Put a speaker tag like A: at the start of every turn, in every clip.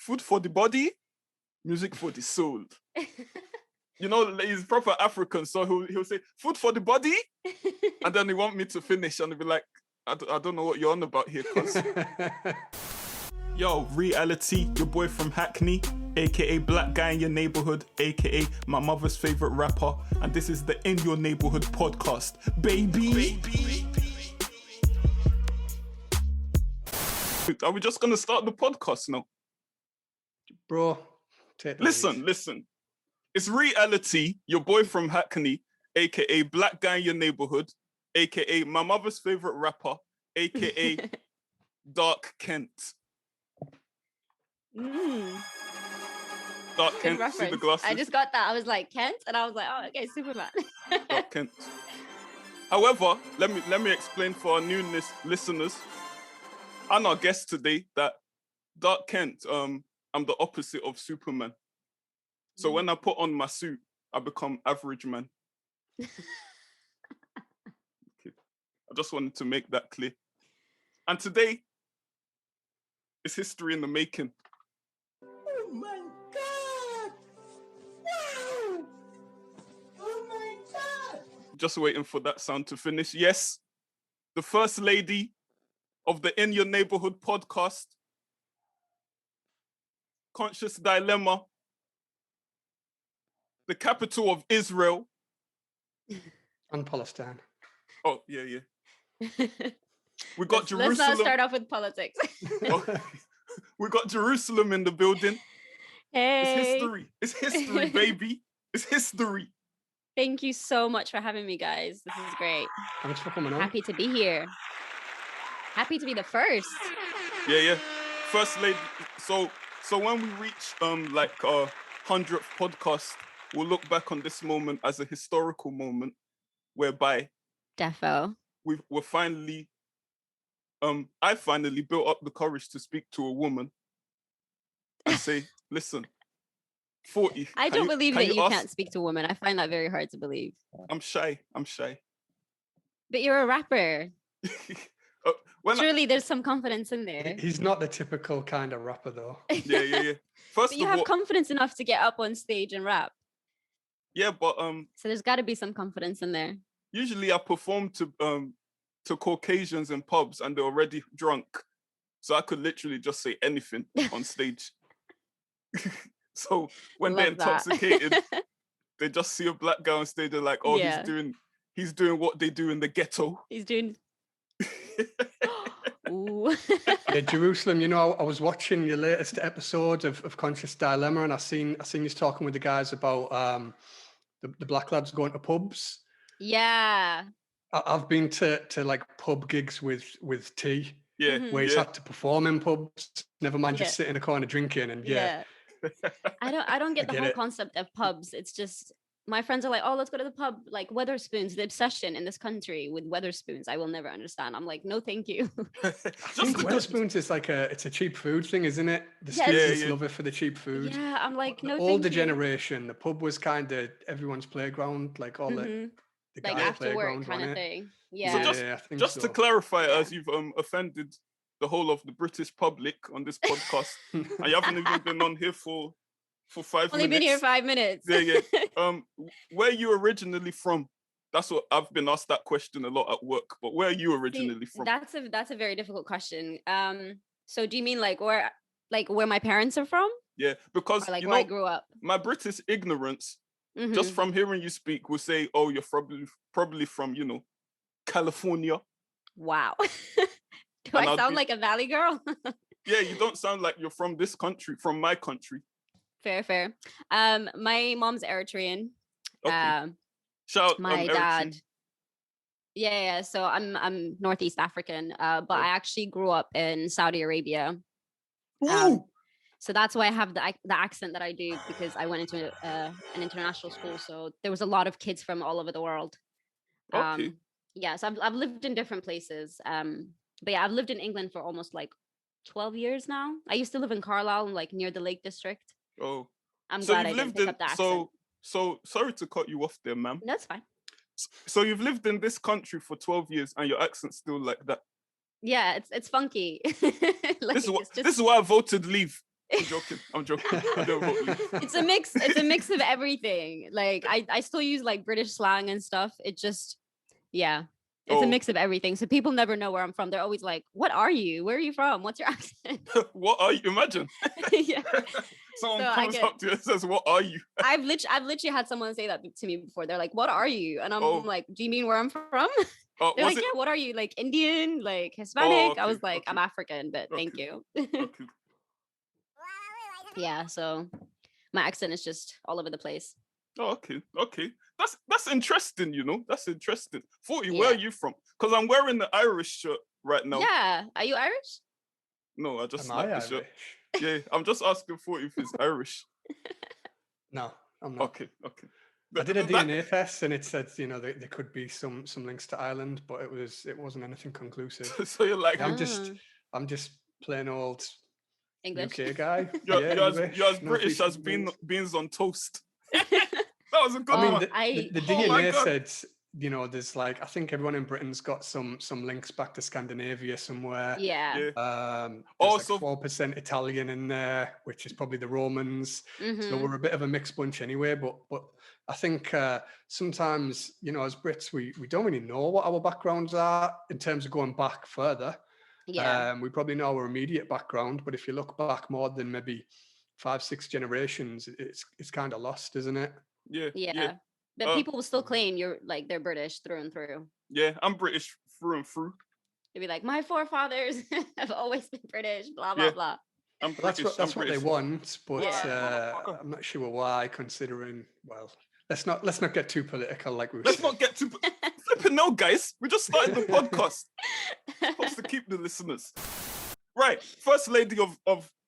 A: food for the body, music for the soul. You know, he's proper African, so he'll say, food for the body, and then he want me to finish, and he'll be like, I don't know what you're on about here, cuz. Yo, reality, your boy from Hackney, aka Black Guy in Your Neighbourhood, aka my mother's favourite rapper, and this is the In Your Neighbourhood podcast, baby. Are we just gonna start the podcast now?
B: Bro,
A: listen. It's reality, your boy from Hackney, aka Black Guy in Your Neighbourhood, aka my mother's favourite rapper, aka Dark Kent. Dark Kent, see the glasses?
C: I just got that. I was like, Kent? And I was like, oh, okay, Superman.
A: Dark Kent. However, let me explain for our new listeners and our guest today that Dark Kent, I'm the opposite of Superman. So when I put on my suit, I become average man. Okay. I just wanted to make that clear. And today, it's history in the making.
D: Oh my God! Wow! Oh my God!
A: Just waiting for that sound to finish. Yes, the first lady of the In Your Neighbourhood podcast, Conscious Dilemma, the capital of Israel.
B: And Palestine.
A: Oh, yeah. We got Jerusalem.
C: Let's not start off with politics.
A: We got Jerusalem in the building.
C: Hey.
A: It's history, baby. It's history.
C: Thank you so much for having me, guys. This is great.
B: Thanks for coming on.
C: Happy to be here. Happy to be the first.
A: Yeah. First lady. So when we reach like our 100th podcast, we'll look back on this moment as a historical moment whereby
C: Defo.
A: we're finally I finally built up the courage to speak to a woman and say, listen, 40.
C: I don't believe that you
A: ask?
C: can't speak to a woman. I find that very hard to believe.
A: I'm shy.
C: But you're a rapper. Surely there's some confidence in there.
B: He's not the typical kind of rapper, though.
A: Yeah. First
C: But you
A: of
C: have
A: all,
C: confidence enough to get up on stage and rap.
A: yeah, but
C: So there's got to be some confidence in there.
A: usually I perform to Caucasians in pubs and they're already drunk, so I could literally just say anything on stage. So when they're
C: Love that.
A: intoxicated, they just see a black guy on stage. They're like, "Oh,
C: Yeah.
A: he's doing what they do in the ghetto."
C: He's doing. Ooh.
B: Yeah, Jerusalem, you know, I was watching your latest episode of Conscious Dilemma, and I seen you talking with the guys about the black lads going to pubs.
C: Yeah.
B: I've been to like pub gigs with T,
A: Yeah,
C: Mhm.
B: where he's had to perform in pubs, never mind just
C: Yeah.
B: sit in a corner drinking, and
C: Yeah. I don't get
B: I
C: the
B: get
C: whole
B: it.
C: concept of pubs. It's just my friends are like, oh, let's go to the pub, like Weatherspoons, the obsession in this country with Weatherspoons. I will never understand. I'm like, no, thank you.
B: I think Weatherspoons is like it's a cheap food thing, isn't it? The
C: Yeah,
B: students
A: yeah.
B: love it for the cheap food.
C: Yeah, I'm like,
B: The
C: no,
B: older
C: thank you.
B: generation, the pub was kind of everyone's playground, like all
C: Mhm.
B: the
C: Like
B: guys'
C: after work
B: playground,
C: kind of
B: wasn't it?
C: thing.
A: So
C: Yeah.
B: I think
A: just to
B: so.
A: clarify,
C: Yeah.
A: as you've offended the whole of the British public on this podcast, and you haven't even been on here for 5
C: Only
A: minutes.
C: been here 5 minutes.
A: Yeah. Where are you originally from? That's what I've been asked that question a lot at work. But where are you
C: See,
A: originally from?
C: that's a very difficult question. So do you mean like where my parents are from,
A: Yeah, because
C: or like
A: you
C: where I
A: know
C: grew up?
A: my British ignorance,
C: Mhm.
A: just from hearing you speak, will say, "Oh, you're probably from California."
C: Wow. Do
A: And
C: I
A: I'd
C: sound
A: be-
C: like a valley girl?
A: Yeah, you don't sound like you're from this country, from my country.
C: Fair. My mom's Eritrean.
A: Okay. Shout out
C: My
A: Eritrean.
C: dad. Yeah. So I'm Northeast African. But I actually grew up in Saudi Arabia.
A: Ooh!
C: So that's why I have the accent that I do, because I went into an international school. So there was a lot of kids from all over the world.
A: Okay.
C: Yeah. So I've lived in different places. But yeah, I've lived in England for almost like 12 years now. I used to live in Carlisle, like near the Lake District.
A: Oh.
C: I'm
A: So
C: glad I
A: you've
C: didn't
A: lived
C: pick
A: in
C: up the accent.
A: so sorry to cut you off there, ma'am.
C: No, it's fine.
A: So you've lived in this country for 12 years and your accent's still like that.
C: Yeah, it's funky. Like,
A: This is
C: it's just,
A: why I voted leave. I'm joking. I don't vote leave.
C: It's a mix. It's a mix of everything. Like I still use like British slang and stuff. It just, yeah. It's a mix of everything. So people never know where I'm from. They're always like, what are you? Where are you from? What's your accent?
A: What are you? Imagine.
C: Yeah.
A: Someone
C: So
A: comes up to you and says, what are you?
C: I've literally had someone say that to me before. They're like, what are you? And I'm like, do you mean where I'm from? They're like, yeah, what are you? Like Indian, like Hispanic? I was like, I'm African, but thank you.
A: Okay.
C: Yeah, so my accent is just all over the place.
A: Oh, okay. That's interesting, you know. That's interesting. 40, where are you from? Because I'm wearing the Irish shirt right now.
C: Yeah. Are you Irish?
A: No, I just
B: Am
A: like
B: I
A: the shirt.
B: Irish?
A: Yeah, I'm just asking 40 if he's Irish.
B: No, I'm not.
A: Okay.
B: I did a DNA test and it said, you know, there could be some links to Ireland, but it wasn't anything conclusive.
A: So you're like,
B: I'm just plain old
C: English.
B: UK guy.
A: you're as
B: no
A: British as beans on toast. That was a good one.
B: The DNA said, you know, there's like, I think everyone in Britain's got some links back to Scandinavia somewhere.
C: Yeah.
B: There's like 4% Italian in there, which is probably the Romans. So we're a bit of a mixed bunch anyway. But I think sometimes, you know, as Brits, we don't really know what our backgrounds are in terms of going back further.
C: Yeah.
B: We probably know our immediate background, but if you look back more than maybe 5-6 generations, it's kind of lost, isn't it?
A: Yeah.
C: But people will still claim they're British through and through.
A: Yeah, I'm British through and through.
C: They'll be like, my forefathers have always been British, blah, blah, blah.
A: I'm British.
B: That's what they want, but I'm not sure why, considering, well, let's not get too political like we've
A: Let's
B: said.
A: not get too flipping no, guys. We just started the podcast. We're supposed to keep the listeners. Right. First lady of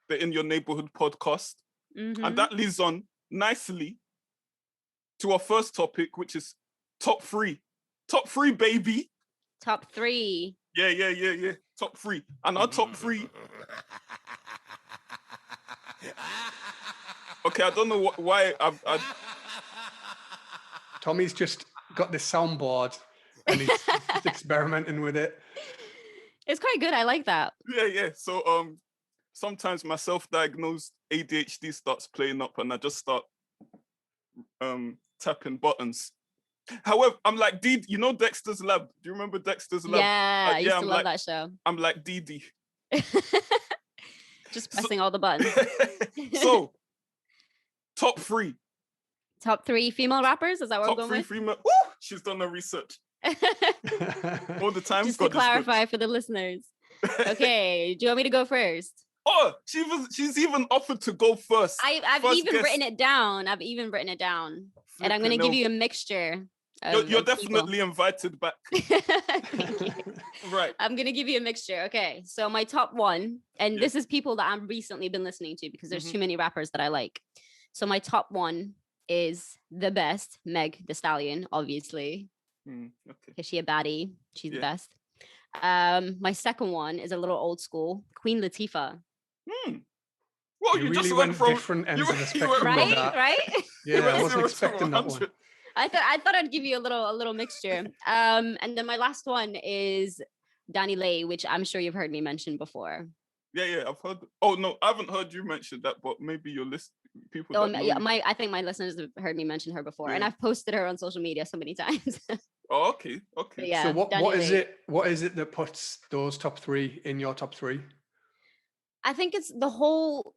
A: the In Your Neighbourhood podcast. And that leads on nicely to our first topic, which is top three. Top three, baby.
C: Top three.
A: Yeah. Top three. And our top three. Okay, I don't know why I've
B: Tommy's just got this soundboard and he's just experimenting with it.
C: It's quite good. I like that.
A: Yeah. So sometimes my self-diagnosed ADHD starts playing up and I just start tapping buttons. However, I'm like Dee, you know Dexter's Lab? Do you remember Dexter's Lab?
C: Yeah, I used to love that show.
A: I'm like Dee.
C: Just pressing all the buttons.
A: So, top three.
C: Top three female rappers? Is that what we're going with?
A: Top three female. Woo! She's done her research. All the time.
C: Just to clarify for the listeners. Okay, do you want me to go first?
A: Oh, she's even offered to go first.
C: I've even written it down. And I'm going to give you a mixture.
A: You're definitely invited back. Right.
C: I'm going to give you a mixture. Okay. So my top one, and this is people that I've recently been listening to because there's too many rappers that I like. So my top one is the best, Meg Thee Stallion, obviously.
A: Okay.
C: Is she a baddie? She's the best. My second one is a little old school, Queen Latifah.
B: Well, you really just went from different ends of the spectrum.
C: Right?
B: Yeah, I wasn't expecting that one.
C: I thought I'd give you a little mixture. And then my last one is Danny Lay, which I'm sure you've heard me mention before.
A: Yeah, I've heard. Oh no, I haven't heard you mention that, but maybe your people.
C: I think my listeners have heard me mention her before, and I've posted her on social media so many times.
A: Oh, okay.
C: But yeah.
B: So what is it? What is it that puts those top three in your top three?
C: I think it's the whole.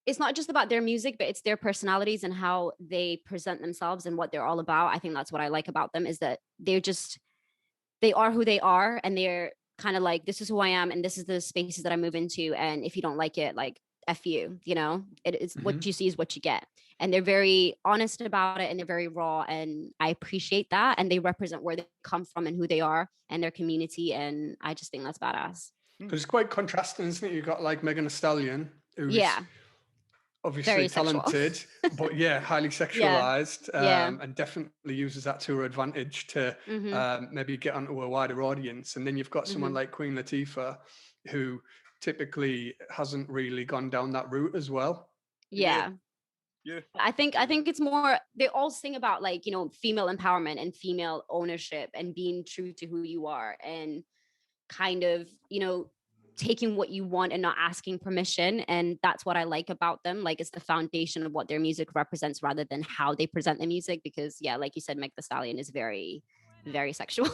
C: It's not just about their music, but it's their personalities and how they present themselves and what they're all about. I think that's what I like about them is that they are who they are, and they're kind of like, this is who I am, and this is the spaces that I move into. And if you don't like it, like F you, you know, it's what you see is what you get. And they're very honest about it, and they're very raw, and I appreciate that. And they represent where they come from and who they are and their community. And I just think that's badass.
B: Because it's quite contrasting, isn't it? You've got like Megan Thee Stallion, who's obviously
C: very
B: talented, but highly sexualized, and definitely uses that to her advantage to maybe get onto a wider audience. And then you've got someone like Queen Latifah, who typically hasn't really gone down that route as well.
C: Yeah. I think it's more, they all sing about like, you know, female empowerment and female ownership and being true to who you are and kind of, you know, taking what you want and not asking permission. And that's what I like about them. Like, it's the foundation of what their music represents rather than how they present the music. Because yeah, like you said, Meg Thee Stallion is very, very sexual.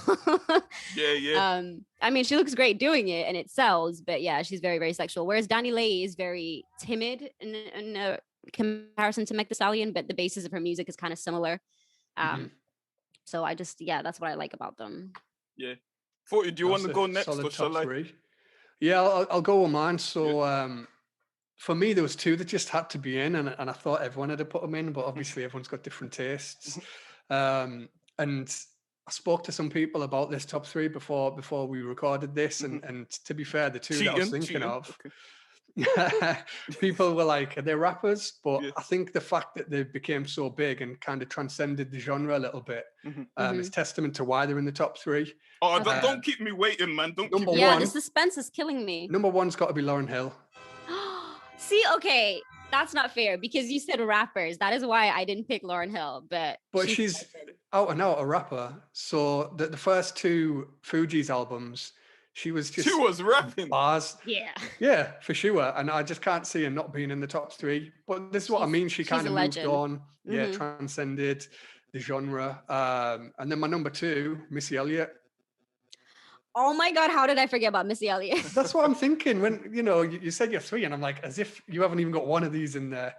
A: Yeah.
C: I mean, she looks great doing it and it sells, but yeah, she's very, very sexual. Whereas Danny Lay is very timid in comparison to Meg Thee Stallion, but the basis of her music is kind of similar. So I just, yeah, that's what I like about them.
A: Yeah. 40, do you want to go next or shall I?
B: Three. Yeah, I'll go with mine. So for me, there was two that just had to be in, and I thought everyone had to put them in, but obviously everyone's got different tastes. And I spoke to some people about this top three before we recorded this, and to be fair, the two that I was thinking of, people were like, are they rappers? But I think the fact that they became so big and kind of transcended the genre a little bit is testament to why they're in the top three.
A: Oh, don't keep me waiting, man.
C: The suspense is killing me.
B: Number one's got to be Lauryn Hill.
C: See, okay, that's not fair because you said rappers. That is why I didn't pick Lauryn Hill, but
B: she's out and out a rapper. So the first two Fugees albums, she was
A: rapping
B: bars.
C: Yeah,
B: for sure. And I just can't see her not being in the top three. But this is what I mean. She kind of moved on. Transcended the genre. And then my number two, Missy Elliott.
C: Oh my God, how did I forget about Missy Elliott?
B: That's what I'm thinking when, you said you're three and I'm like, as if you haven't even got one of these in there.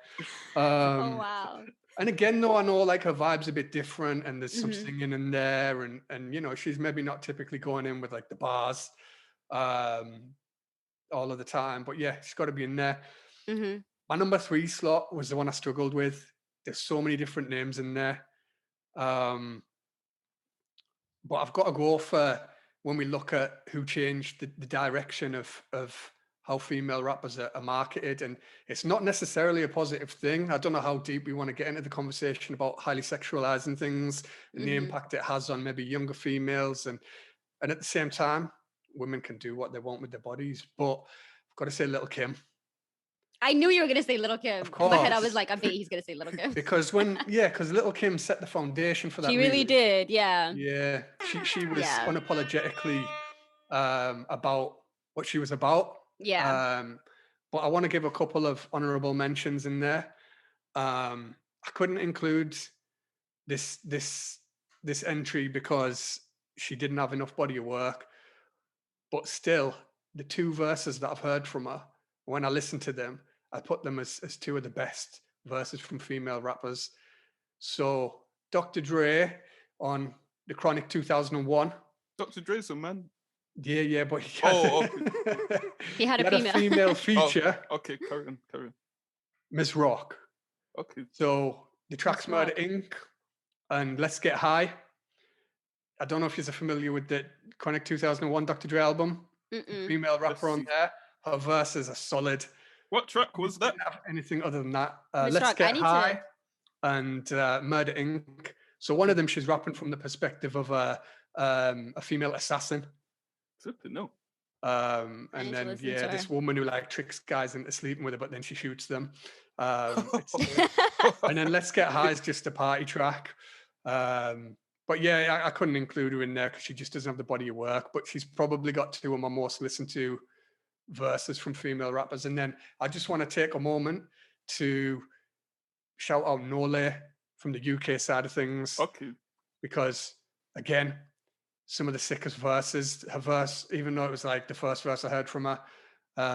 C: Oh, wow.
B: And again, though, I know like her vibe's a bit different and there's some singing in there and she's maybe not typically going in with like the bars all of the time, but yeah, she's got to be in there. My number three slot was the one I struggled with. There's so many different names in there. But I've got to go for when we look at who changed the direction of how female rappers are marketed, and it's not necessarily a positive thing. I don't know how deep we want to get into the conversation about highly sexualizing things and the impact it has on maybe younger females, and at the same time, women can do what they want with their bodies. But I've got to say Lil' Kim.
C: I knew you were going to say Lil' Kim. In my head, I was like, I bet he's going to say Lil' Kim.
B: Because Lil' Kim set the foundation for that.
C: She really did, yeah.
B: Yeah, she was unapologetically about what she was about.
C: Yeah.
B: But I want to give a couple of honorable mentions in there. I couldn't include this entry because she didn't have enough body of work. But still, the two verses that I've heard from her, when I listen to them, I put them as two of the best verses from female rappers. So Dr. Dre on the Chronic 2001.
A: Dr. Dre's a man.
B: Yeah, but he
C: had,
B: a female feature.
A: Oh, okay, carry on.
B: Miss Rock.
A: Okay.
B: So the track's Murder Inc. and Let's Get High. I don't know if you're familiar with the Chronic 2001 Dr. Dre album. Female rapper on there. Her verses are solid.
A: What track was that?
B: Didn't have anything other than that. Let's Get High and Murder Inc. So one of them, she's rapping from the perspective of a female assassin.
A: Slippin, no.
B: And then this woman who like tricks guys into sleeping with her, but then she shoots them. And then Let's Get High is just a party track. But yeah, I couldn't include her in there because she just doesn't have the body of work. But she's probably got two of my most listened to verses from female rappers. And then I just want to take a moment to shout out Nole from the UK side of things.
A: Okay.
B: Because again, some of the sickest verses, her verse, even though it was like the first verse I heard from her,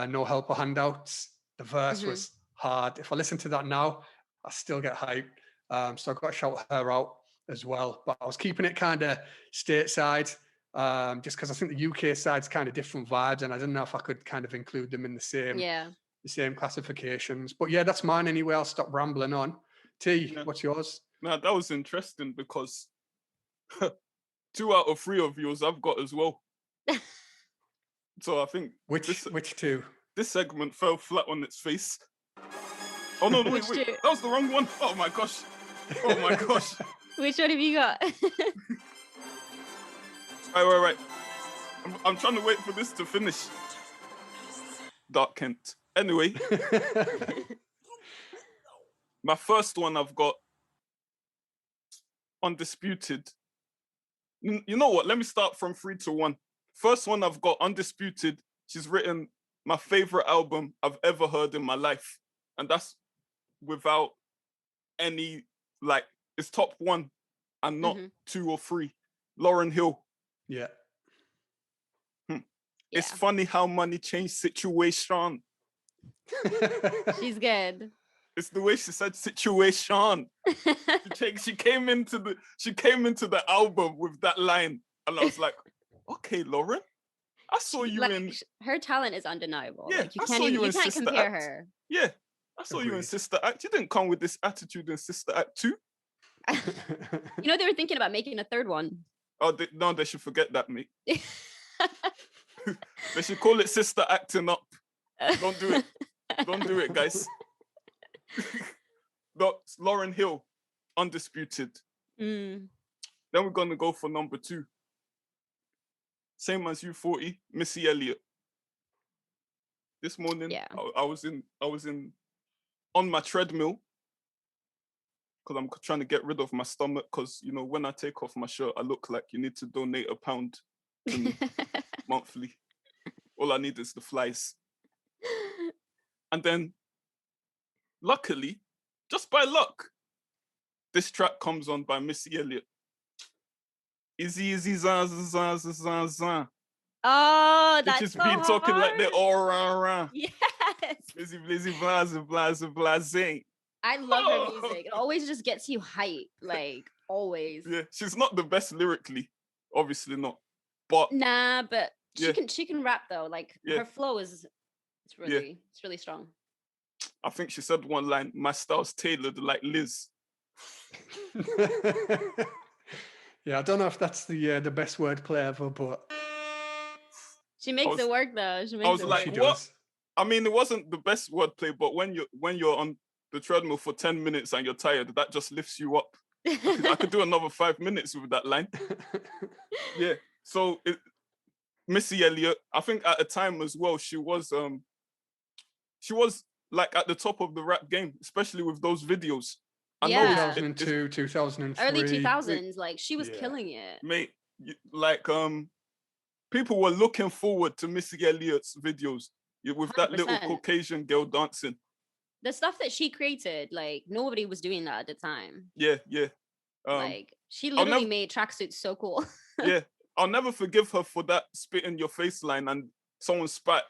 B: No Help or Handouts, the verse was hard. If I listen to that now, I still get hyped. So I've got to shout her out as well. But I was keeping it kind of stateside, just because I think the UK side's kind of different vibes, and I didn't know if I could kind of include them in the same classifications. But yeah, that's mine anyway. I'll stop rambling on. T, what's yours?
A: No, that was interesting because 2 out of 3 of yours I've got as well. So I think
B: which two?
A: This segment fell flat on its face. Oh no, wait, that was the wrong one. Oh my gosh.
C: Which one have you got?
A: Right. I'm trying to wait for this to finish. Dark Kent. Anyway. My first one I've got Undisputed. You know what? Let me start from 3 to 1. First one I've got Undisputed, she's written my favorite album I've ever heard in my life. And that's without any, like, it's top 1 and not 2 or 3. Lauryn Hill.
B: Yeah.
A: It's funny how money changed situation.
C: She's good.
A: It's the way she said situation. She came into the album with that line, and I was like, okay, Lauren, I saw you in.
C: Her talent is undeniable.
A: Yeah,
C: like, you can't compare her.
A: Yeah, I saw you in Sister Act. You didn't come with this attitude in Sister Act 2.
C: You know, they were thinking about making a 3rd one.
A: Oh, no, they should forget that, mate. They should call it Sister Acting Up. Don't do it. Don't do it, guys. But Lauryn Hill, undisputed. Then we're gonna go for number 2. Same as U40, Missy Elliott. This morning, I was on my treadmill because I'm trying to get rid of my stomach. Because you know, when I take off my shirt, I look like you need to donate £1 to me monthly. All I need is the flies. And then, luckily, just by luck, this track comes on by Missy Elliott. Izzy za za za za za za.
C: Oh, that's
A: just
C: so
A: been talking
C: hard.
A: like the aura.
C: Yes.
A: Blizzy blizzy blaza blaza blaze.
C: I love her music. It always just gets you hype, like always.
A: Yeah, she's not the best lyrically, obviously not. But
C: nah, but she can rap though. Like her flow is it's really strong.
A: I think she said one line, my style's tailored like Liz.
B: Yeah, I don't know if that's the best wordplay ever, but
C: she makes it work though.
A: I was like, what? I mean, it wasn't the best wordplay, but when you're on the treadmill for 10 minutes and you're tired, that just lifts you up. I could do another 5 minutes with that line. Yeah. So Missy Elliott, I think at a time as well, she was like at the top of the rap game, especially with those videos. I know
B: 2002, 2003.
C: Early 2000s, like she was killing it.
A: Mate, like people were looking forward to Missy Elliott's videos with 100%. That little Caucasian girl dancing.
C: The stuff that she created, like nobody was doing that at the time.
A: Yeah.
C: Like she literally made tracksuits so cool.
A: Yeah. I'll never forgive her for that spit in your face line and someone spat.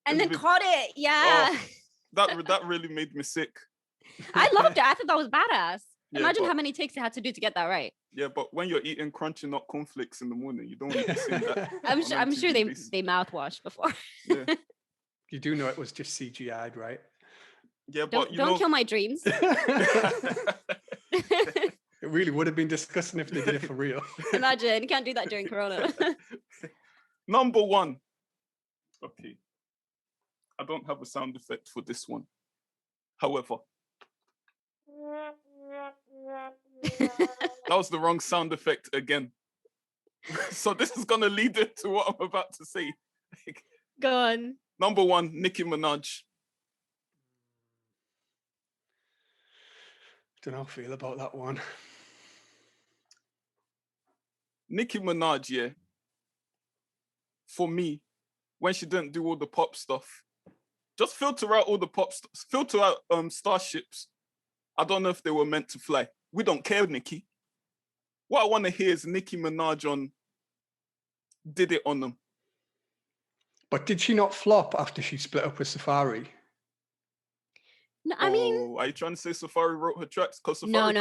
C: And then caught it. Yeah.
A: Oh, that really made me sick.
C: I loved it. I thought that was badass. Yeah, imagine how many takes it had to do to get that right.
A: Yeah, but when you're eating crunchy nut cornflakes in the morning, you don't want to see that.
C: I'm sure they mouthwash before.
A: Yeah.
B: You do know it was just CGI'd, right?
A: Yeah,
C: but don't kill my dreams.
B: It really would have been disgusting if they did it for real.
C: Imagine, you can't do that during Corona.
A: Number 1. Okay. I don't have a sound effect for this one. However, that was the wrong sound effect again. So this is going to lead into what I'm about to say.
C: Go on.
A: Number 1, Nicki Minaj.
B: Don't know how I feel about that one.
A: Nicki Minaj, yeah. For me, when she didn't do all the pop stuff, just filter out all the pop stuff. Filter out Starships. I don't know if they were meant to fly. We don't care, Nicki. What I want to hear is Nicki Minaj on Did It on them.
B: But did she not flop after she split up with Safari?
C: No, I mean,
A: are you trying to say Safari wrote her tracks? Because Safari
C: no.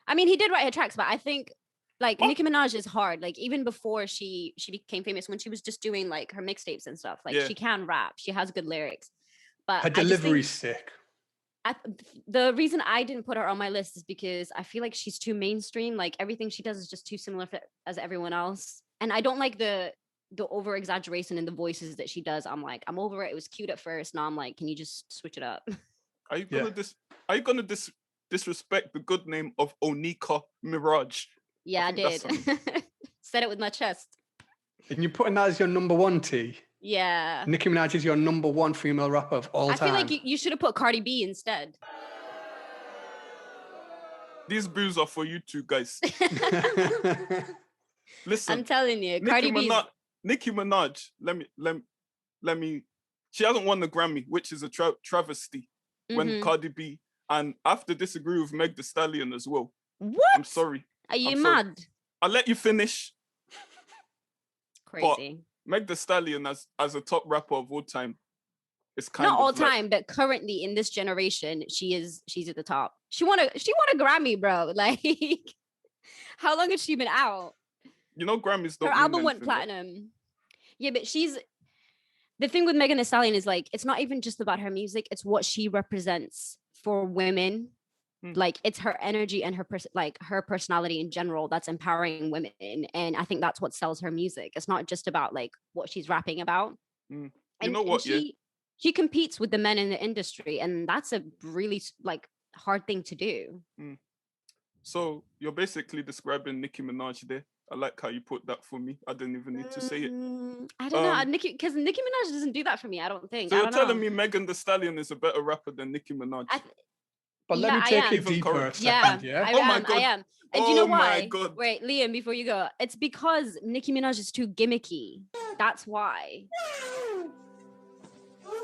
C: I mean, he did write her tracks, but I think like Nicki Minaj is hard. Like even before she became famous, when she was just doing like her mixtapes and stuff, like she can rap, she has good lyrics, but
B: her delivery's sick.
C: The reason I didn't put her on my list is because I feel like she's too mainstream. Like everything she does is just too similar as everyone else, and I don't like the over exaggeration in the voices that she does. I'm like, I'm over it. It was cute at first. Now I'm like, can you just switch it up?
A: Are you gonna disrespect the good name of Onika Mirage?
C: Yeah, I did. Said it with my chest.
B: And you're putting that as your number 1, T?
C: Yeah.
B: Nicki Minaj is your number 1 female rapper of all time.
C: I feel like you should have put Cardi B instead.
A: These boos are for you two guys. Listen,
C: I'm telling you, Cardi B.
A: Nicki Minaj. she hasn't won the Grammy, which is a travesty. When Cardi B, and I have to disagree with Meg Thee Stallion as well.
C: What?
A: I'm sorry.
C: Are you
A: I'm sorry.
C: mad?
A: I'll let you finish.
C: Crazy.
A: But Meg Thee Stallion as a top rapper of all time, it's kind
C: not
A: of
C: all time, but currently in this generation, she's at the top. She won a Grammy, bro. Like, how long has she been out?
A: You know, Grammys don't.
C: Her
A: mean
C: album went
A: anything,
C: platinum. Yeah, but the thing with Megan Thee Stallion is like, it's not even just about her music, it's what she represents for women. Like, it's her energy and her personality in general that's empowering women, and I think that's what sells her music. It's not just about like what she's rapping about.
A: You know what?
C: She competes with the men in the industry, and that's a really like hard thing to do.
A: So you're basically describing Nicki Minaj there. I like how you put that for me. I didn't even need to say it.
C: I don't know, because Nicki Minaj doesn't do that for me, I don't think.
A: So you're telling me Megan Thee Stallion is a better rapper than Nicki Minaj?
B: But let me take it deeper a second, yeah?
C: I am. And do you know why?
A: My God.
C: Wait, Liam, before you go, it's because Nicki Minaj is too gimmicky. That's why.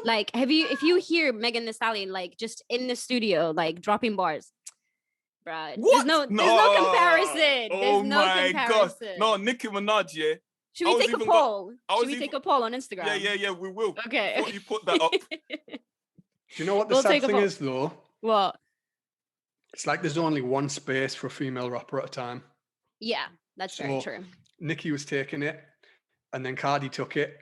C: Like, if you hear Megan Thee Stallion like just in the studio like dropping bars, bruh, there's no comparison. There's no comparison.
A: God. No, Nicki Minaj, yeah.
C: Should we take a poll? Take a poll on Instagram?
A: Yeah, we will.
C: Okay.
A: Before you put that up.
B: Do you know what the sad thing is, though?
C: What?
B: It's like there's only one space for a female rapper at a time.
C: Yeah, that's very true.
B: Nicki was taking it, and then Cardi took it,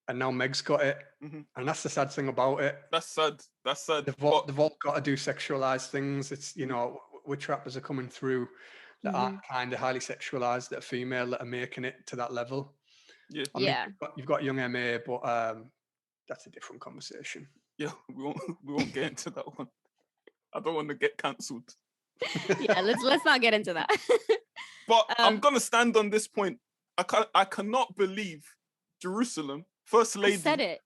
B: and now Meg's got it. And that's the sad thing about it.
A: That's sad. They've
B: all got to do sexualized things. It's, you know, which rappers are coming through that are kind of highly sexualized, that are female, that are making it to that level.
A: Yeah.
B: I mean, you've got Young M.A., but that's a different conversation.
A: Yeah, we won't get into that one. I don't want to get cancelled.
C: Yeah, let's not get into that.
A: But I'm gonna stand on this point. I cannot believe Jerusalem, First Lady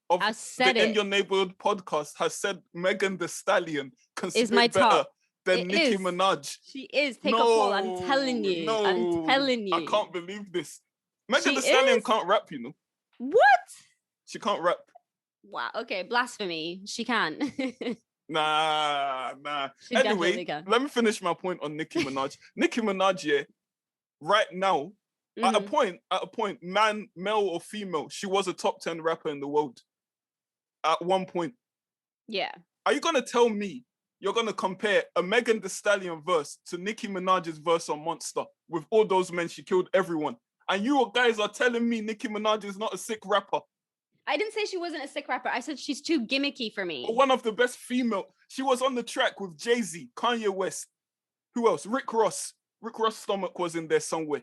A: of the In Your Neighbourhood podcast, has said Megan Thee Stallion
C: is my top
A: than Nicki Minaj.
C: She is. Take a poll. I'm telling you. I'm telling you.
A: I can't believe this. Megan Thee Stallion can't rap, you know.
C: What?
A: She can't rap.
C: Wow. Okay, blasphemy. She can.
A: Nah.
C: She
A: anyway, let me finish my point on Nicki Minaj. Nicki Minaj, yeah, right now, at a point, man, male or female, she was a top 10 rapper in the world. At one point.
C: Yeah.
A: Are you gonna tell me you're gonna compare a Megan Thee Stallion verse to Nicki Minaj's verse on Monster with all those men she killed everyone? And you guys are telling me Nicki Minaj is not a sick rapper?
C: I didn't say she wasn't a sick rapper. I said she's too gimmicky for me.
A: One of the best female. She was on the track with Jay-Z, Kanye West. Who else? Rick Ross. Rick Ross' stomach was in there somewhere.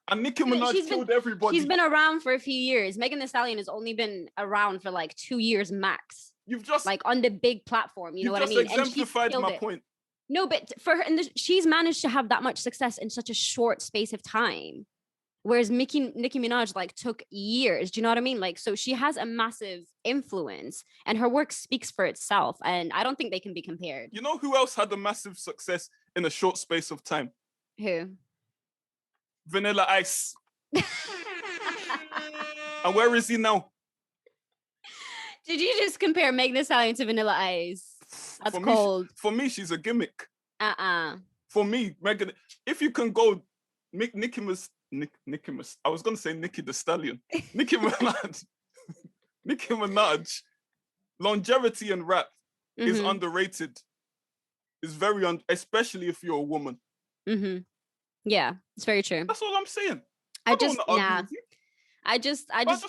A: And Nicki Minaj killed everybody.
C: She's been around for a few years. Megan Thee Stallion has only been around for like 2 years max.
A: You've just
C: like on the big platform. You know what I mean?
A: You've just exemplified my point.
C: No, but for her, she's managed to have that much success in such a short space of time. Whereas Nicki Minaj like took years. Do you know what I mean? Like, so she has a massive influence and her work speaks for itself. And I don't think they can be compared.
A: You know who else had a massive success in a short space of time?
C: Who?
A: Vanilla Ice. And where is he now?
C: Did you just compare Megan Thee Stallion to Vanilla Ice? That's cold.
A: For me, she's a gimmick.
C: For
A: me, Megan, if you can go Nicki I was gonna say Nicki the Stallion. Nicki Minaj, longevity in rap is underrated. It's very especially if you're a woman.
C: Yeah, it's very true.
A: That's all I'm saying.
C: I just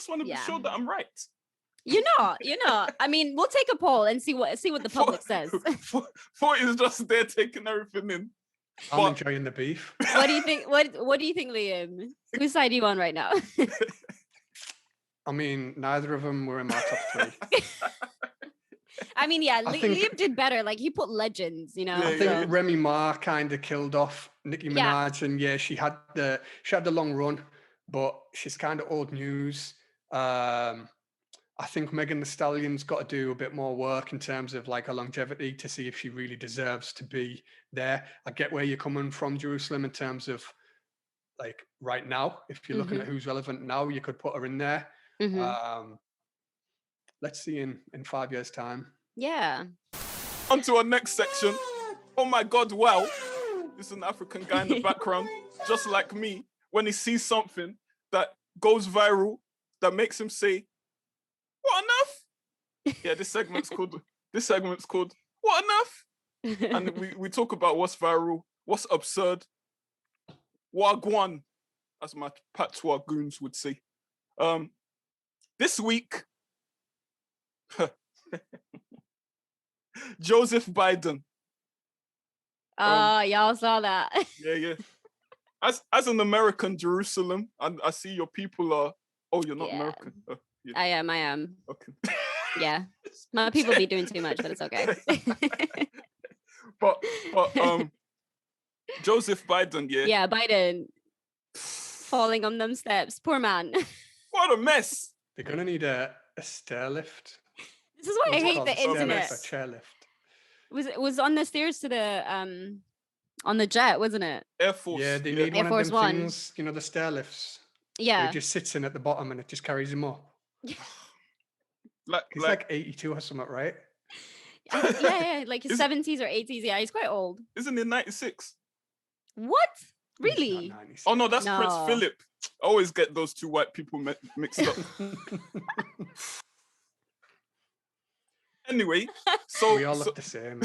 C: want
A: to be sure that I'm right.
C: You know. I mean, we'll take a poll and see what the public says.
A: Fort is just there taking everything in.
B: I'm enjoying the beef.
C: What do you think? What do you think, Liam? Whose side are you on right now?
B: I mean, neither of them were in my top 3.
C: I mean, yeah, Liam did better. Like, he put legends, you know.
B: I think Remy Ma kind of killed off Nicki Minaj, and she had the long run, but she's kind of old news. I think Megan Thee Stallion's got to do a bit more work in terms of like her longevity to see if she really deserves to be there. I get where you're coming from, Jerusalem, in terms of like right now. If you're looking at who's relevant now, you could put her in there. let's see in 5 years' time.
C: Yeah.
A: On to our next section. Oh my God, wow. There's an African guy in the background, just like me, when he sees something that goes viral, that makes him say, what enough? Yeah, this segment's called, What Enough? And we talk about what's viral, what's absurd, wagwan, as my patois goons would say. This week, Joseph Biden.
C: Y'all saw that.
A: Yeah. As an American Jerusalem, and I see your people are. Oh, you're not American. Yeah.
C: I am.
A: Okay.
C: Yeah, my people be doing too much, but it's okay.
A: but Joseph Biden, yeah.
C: Yeah, Biden falling on them steps. Poor man.
A: What a mess.
B: They're gonna need a stair lift.
C: This is why I hate the internet.
B: A chairlift.
C: It was on the stairs to the on the jet, wasn't it?
A: Air Force.
B: Yeah, they need
C: Air
B: one
C: Force
B: of them
C: One.
B: things, you know, the stair lifts.
C: Yeah.
B: It just sits in at the bottom and it just carries him up. He's like 82 or something, right?
C: Yeah, like his 70s or 80s. Yeah, he's quite old.
A: Isn't he 96?
C: What? Really?
A: Oh no, that's Prince Philip. I always get those two white people mixed up. Anyway, so
B: we all look the same.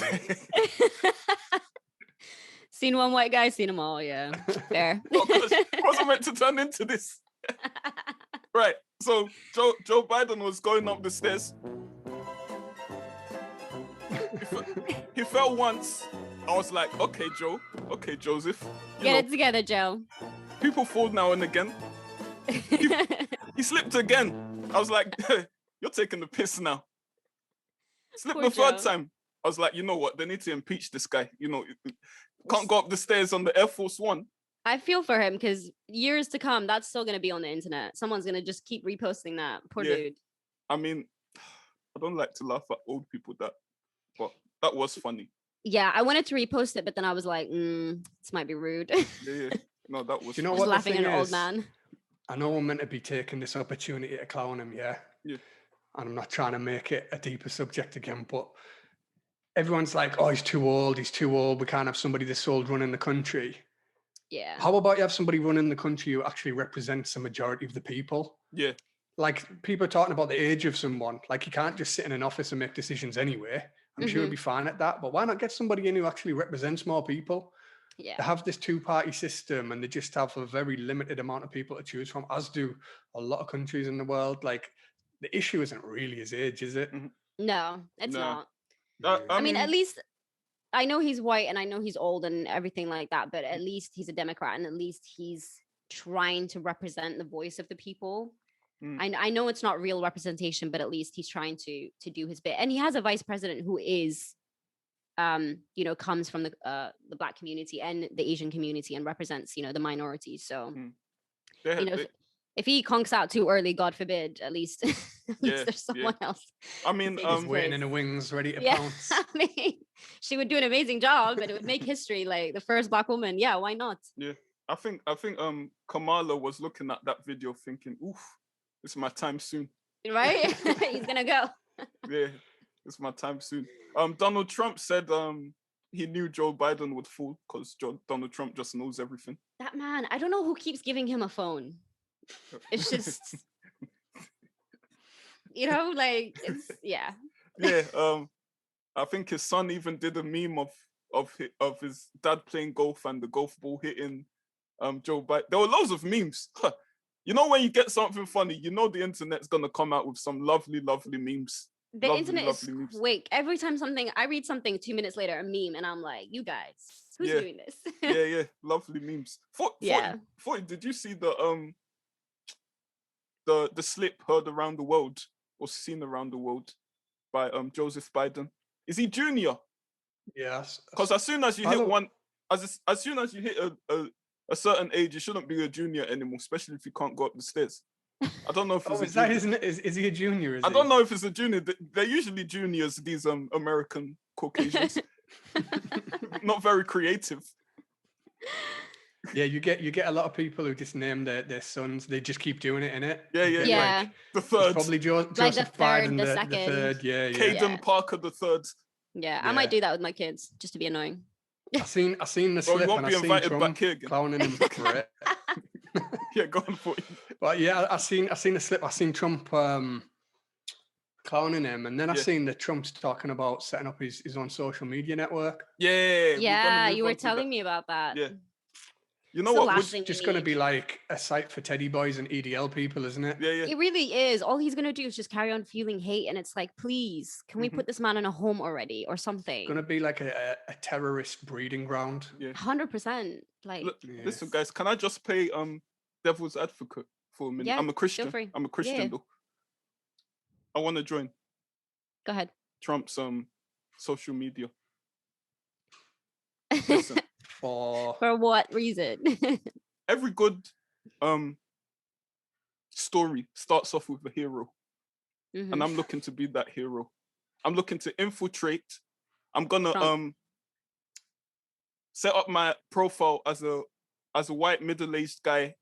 C: Seen one white guy, seen them all. Yeah, fair.
A: Wasn't meant to turn into this. Right. So Joe Biden was going up the stairs. He fell once. I was like, okay, Joseph.
C: Get it together, Joe.
A: People fall now and again. He slipped again. I was like, you're taking the piss now. Slipped the third time. I was like, you know what? They need to impeach this guy. You know, can't go up the stairs on the Air Force One.
C: I feel for him because years to come, that's still going to be on the internet. Someone's going to just keep reposting that. Poor dude.
A: I mean, I don't like to laugh at old people but that was funny.
C: Yeah, I wanted to repost it, but then I was like, this might be rude.
A: Yeah. No, that was.
B: You know
C: what?
B: Just
C: laughing at an old man.
B: I know I'm meant to be taking this opportunity to clown him, yeah. And I'm not trying to make it a deeper subject again, but everyone's like, oh, he's too old. We can't have somebody this old running the country.
C: Yeah.
B: How about you have somebody running the country who actually represents the majority of the people?
A: Yeah.
B: Like, people are talking about the age of someone. Like, you can't just sit in an office and make decisions anyway. I'm sure he'll be fine at that. But why not get somebody in who actually represents more people?
C: Yeah.
B: They have this two-party system and they just have a very limited amount of people to choose from, as do a lot of countries in the world. Like, the issue isn't really his age, is it?
C: No, it's not.
A: I
C: mean, at least I know he's white and I know he's old and everything like that, but at least he's a Democrat and at least he's trying to represent the voice of the people. I know it's not real representation, but at least he's trying to do his bit. And he has a vice president who is, comes from the Black community and the Asian community and represents, the minorities. So, if he conks out too early, God forbid, at least there's someone else.
A: I mean,
B: he's waiting in the wings, ready to pounce.
C: I mean, she would do an amazing job, but it would make history, like the first Black woman. Yeah, why not?
A: Yeah, I think Kamala was looking at that video thinking, "Oof, it's my time soon."
C: Right? He's gonna go.
A: Yeah, it's my time soon. Donald Trump said he knew Joe Biden would fall because Donald Trump just knows everything.
C: That man, I don't know who keeps giving him a phone. It's just, like it's
A: Yeah. I think his son even did a meme of his dad playing golf and the golf ball hitting Joe Biden. There were loads of memes. You know, when you get something funny, the internet's gonna come out with some lovely memes.
C: The internet is quick. Every time I read something 2 minutes later, a meme, and I'm like, you guys, who's doing this?
A: yeah, lovely memes. Did you see the slip heard around the world or seen around the world by Joseph Biden? Is he junior?
B: Yes.
A: Because as soon as you hit as soon as you hit a certain age, you shouldn't be a junior anymore, especially if you can't go up the stairs. I don't know if
B: is he a junior?
A: I don't know if it's a junior. They're usually juniors, these American Caucasians. Not very creative.
B: Yeah, you get a lot of people who just name their sons. They just keep doing it, innit?
A: Yeah,
B: You
A: yeah,
B: get,
A: yeah.
C: Yeah.
B: Like,
A: The
B: it's
A: third.
B: probably
C: Like the
B: Joseph
C: third,
B: Biden,
C: the
B: the
C: second.
B: third. Yeah, yeah.
A: Caden
C: Yeah.
A: Parker the third.
C: Yeah, I
B: Yeah.
C: might do that with my kids just to be annoying.
B: I seen the
A: Well, you
B: slip
A: won't
B: and I
A: be
B: seen
A: invited
B: Trump
A: back here again.
B: clowning him for it.
A: Yeah, go on for it.
B: But yeah, I seen the slip. I seen Trump clowning him, and then I
A: Yeah.
B: seen that Trump's talking about setting up his own social media network.
A: Yeah,
C: Yeah, you were telling me about that.
A: Yeah. You know
C: It's the
A: what?
C: last
A: Would,
C: thing we
B: Just going to
C: need.
B: be like a site for teddy boys and EDL people, isn't it?
A: yeah, yeah.
C: It really is. All he's gonna do is just carry on feeling hate, and it's like, please, can we
A: Mhm.
C: put this man in a home already or
B: Going to
C: something?
B: be like a terrorist breeding ground.
A: Yeah.
C: 100%. Like,
A: Look,
B: Yeah.
A: listen, guys, can I just play devil's advocate for a minute?
C: Yeah,
A: I'm a Christian.
C: free.
A: I'm a Christian
C: Yeah.
A: though. I want to join
C: go ahead.
A: Trump's social media. Listen,
B: For
C: For what reason?
A: every good story starts off with a hero.
C: Mhm.
A: And I'm looking to be that hero. I'm looking to infiltrate. I'm gonna
C: Trump.
A: set up my profile as a white middle-aged guy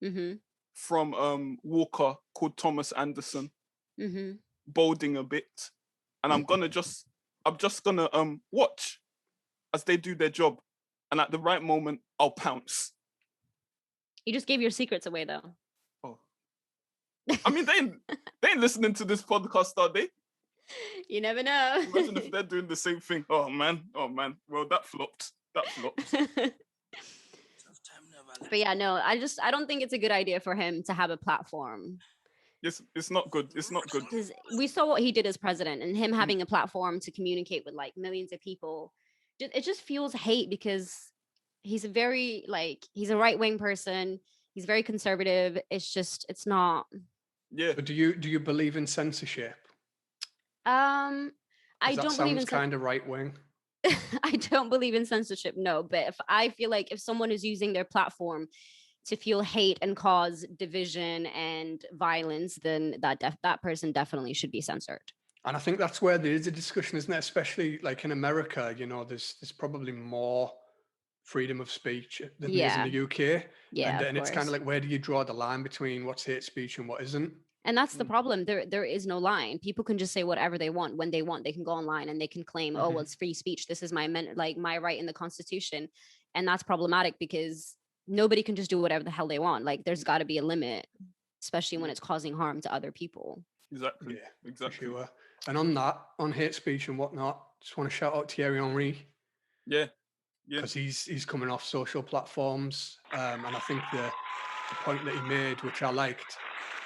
C: Mhm.
A: from Walker called Thomas Anderson,
C: Mhm.
A: bolding a bit, and I'm just gonna watch as they do their job, and at the right moment I'll pounce.
C: You just gave your secrets away, though.
A: Oh, I mean they ain't listening to this podcast, are they?
C: You never know.
A: Imagine if they're doing the same thing. Oh man. Well, that flopped.
C: But yeah, no, I don't think it's a good idea for him to have a platform.
A: It's not good. It's not good.
C: Because we saw what he did as president, and him having a platform to communicate with like millions of people, it just fuels hate because he's a very he's a right-wing person. He's very conservative. It's not.
A: Yeah.
B: But do you believe in censorship?
C: I
B: 'Cause that
C: don't believe in
B: sounds kind of right wing.
C: I don't believe in censorship, no. But if I feel like if someone is using their platform to fuel hate and cause division and violence, then that person definitely should be censored.
B: And I think that's where there is a discussion, isn't it? Especially like in America, there's probably more freedom of speech than there is in
C: Yeah.
B: the UK.
C: Yeah,
B: And
C: of
B: it's kind of
C: course.
B: like, where do you draw the line between what's hate speech and what isn't?
C: And that's the problem. There is no line. People can just say whatever they want when they want. They can go online and they can claim, oh, well, it's free speech. This is my my right in the Constitution. And that's problematic because nobody can just do whatever the hell they want. Like there's got to be a limit, especially when it's causing harm to other people.
A: Exactly.
B: Yeah,
A: Exactly.
B: for sure. And on that, on hate speech and whatnot, just want to shout out Thierry Henry.
A: Yeah. Yeah.
B: Because he's coming off social platforms. And I think the point that he made, which I liked,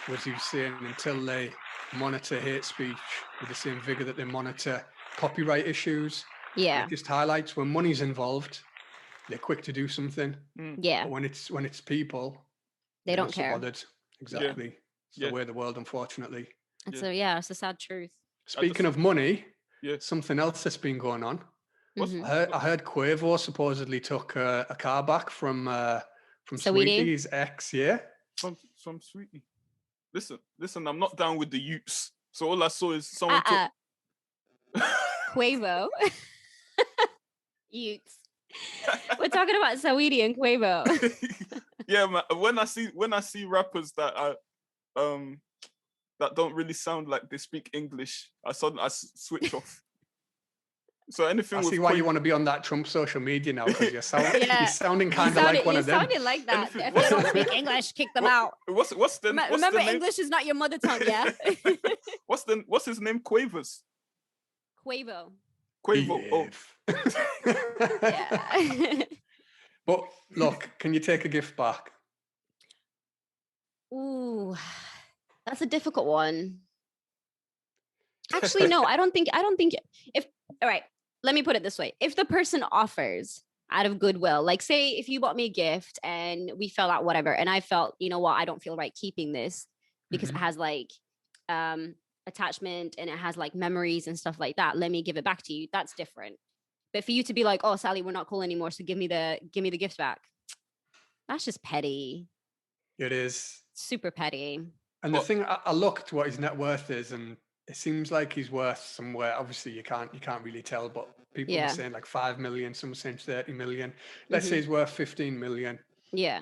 B: was he was saying until they monitor hate speech with the same vigor that they monitor copyright issues,
C: Yeah.
B: it just highlights when money's involved, they're quick to do something.
C: Yeah.
B: But when it's people,
C: They
B: they're
C: don't
B: not so
C: care.
B: bothered. Exactly. It's the way of the world, unfortunately.
C: It's
A: Yeah.
C: a sad truth.
B: Speaking of money,
A: Yeah.
B: something else that's been going on.
A: What's
C: Mhm.
B: I heard Quavo supposedly took a car back from
C: Saweetie?
B: Sweetie's ex. Yeah.
A: From Sweetie. Listen, I'm not down with the youths. So all I saw is someone took
C: Quavo. Youths. We're talking about Saweetie and Quavo.
A: Yeah, man. When I see rappers that that don't really sound like they speak English, I switch off. So anything
B: I
A: with
B: see why you
A: Quavo-
B: want to be on that Trump social media now, because you're
C: Yeah.
B: sounding kind of like one of them.
C: You sounded like that.
A: Anything-
C: If they don't speak English, kick them out.
A: What's the
C: Remember,
A: name?
C: English is not your mother tongue, yeah?
A: What's his name? Quavers.
C: Quavo.
A: Quavo. Oh,
C: Yeah.
B: But look, can you take a gift back?
C: Ooh, that's a difficult one. Actually, no, I don't think if all right, let me put it this way. If the person offers out of goodwill, like say if you bought me a gift and we fell out, whatever, and I felt, you know what, I don't feel right keeping this because it has like attachment and it has like memories and stuff like that. Let me give it back to you. That's different. But for you to be like, oh, Sally, we're not cool anymore, so give me the gift back. That's just petty.
B: It is.
C: Super petty.
B: And the thing, I looked what his net worth is, and it seems like he's worth somewhere. Obviously, you can't really tell, but people
C: Yeah.
B: were saying like 5 million, some were saying 30 million. Let's say he's worth 15 million.
C: Yeah.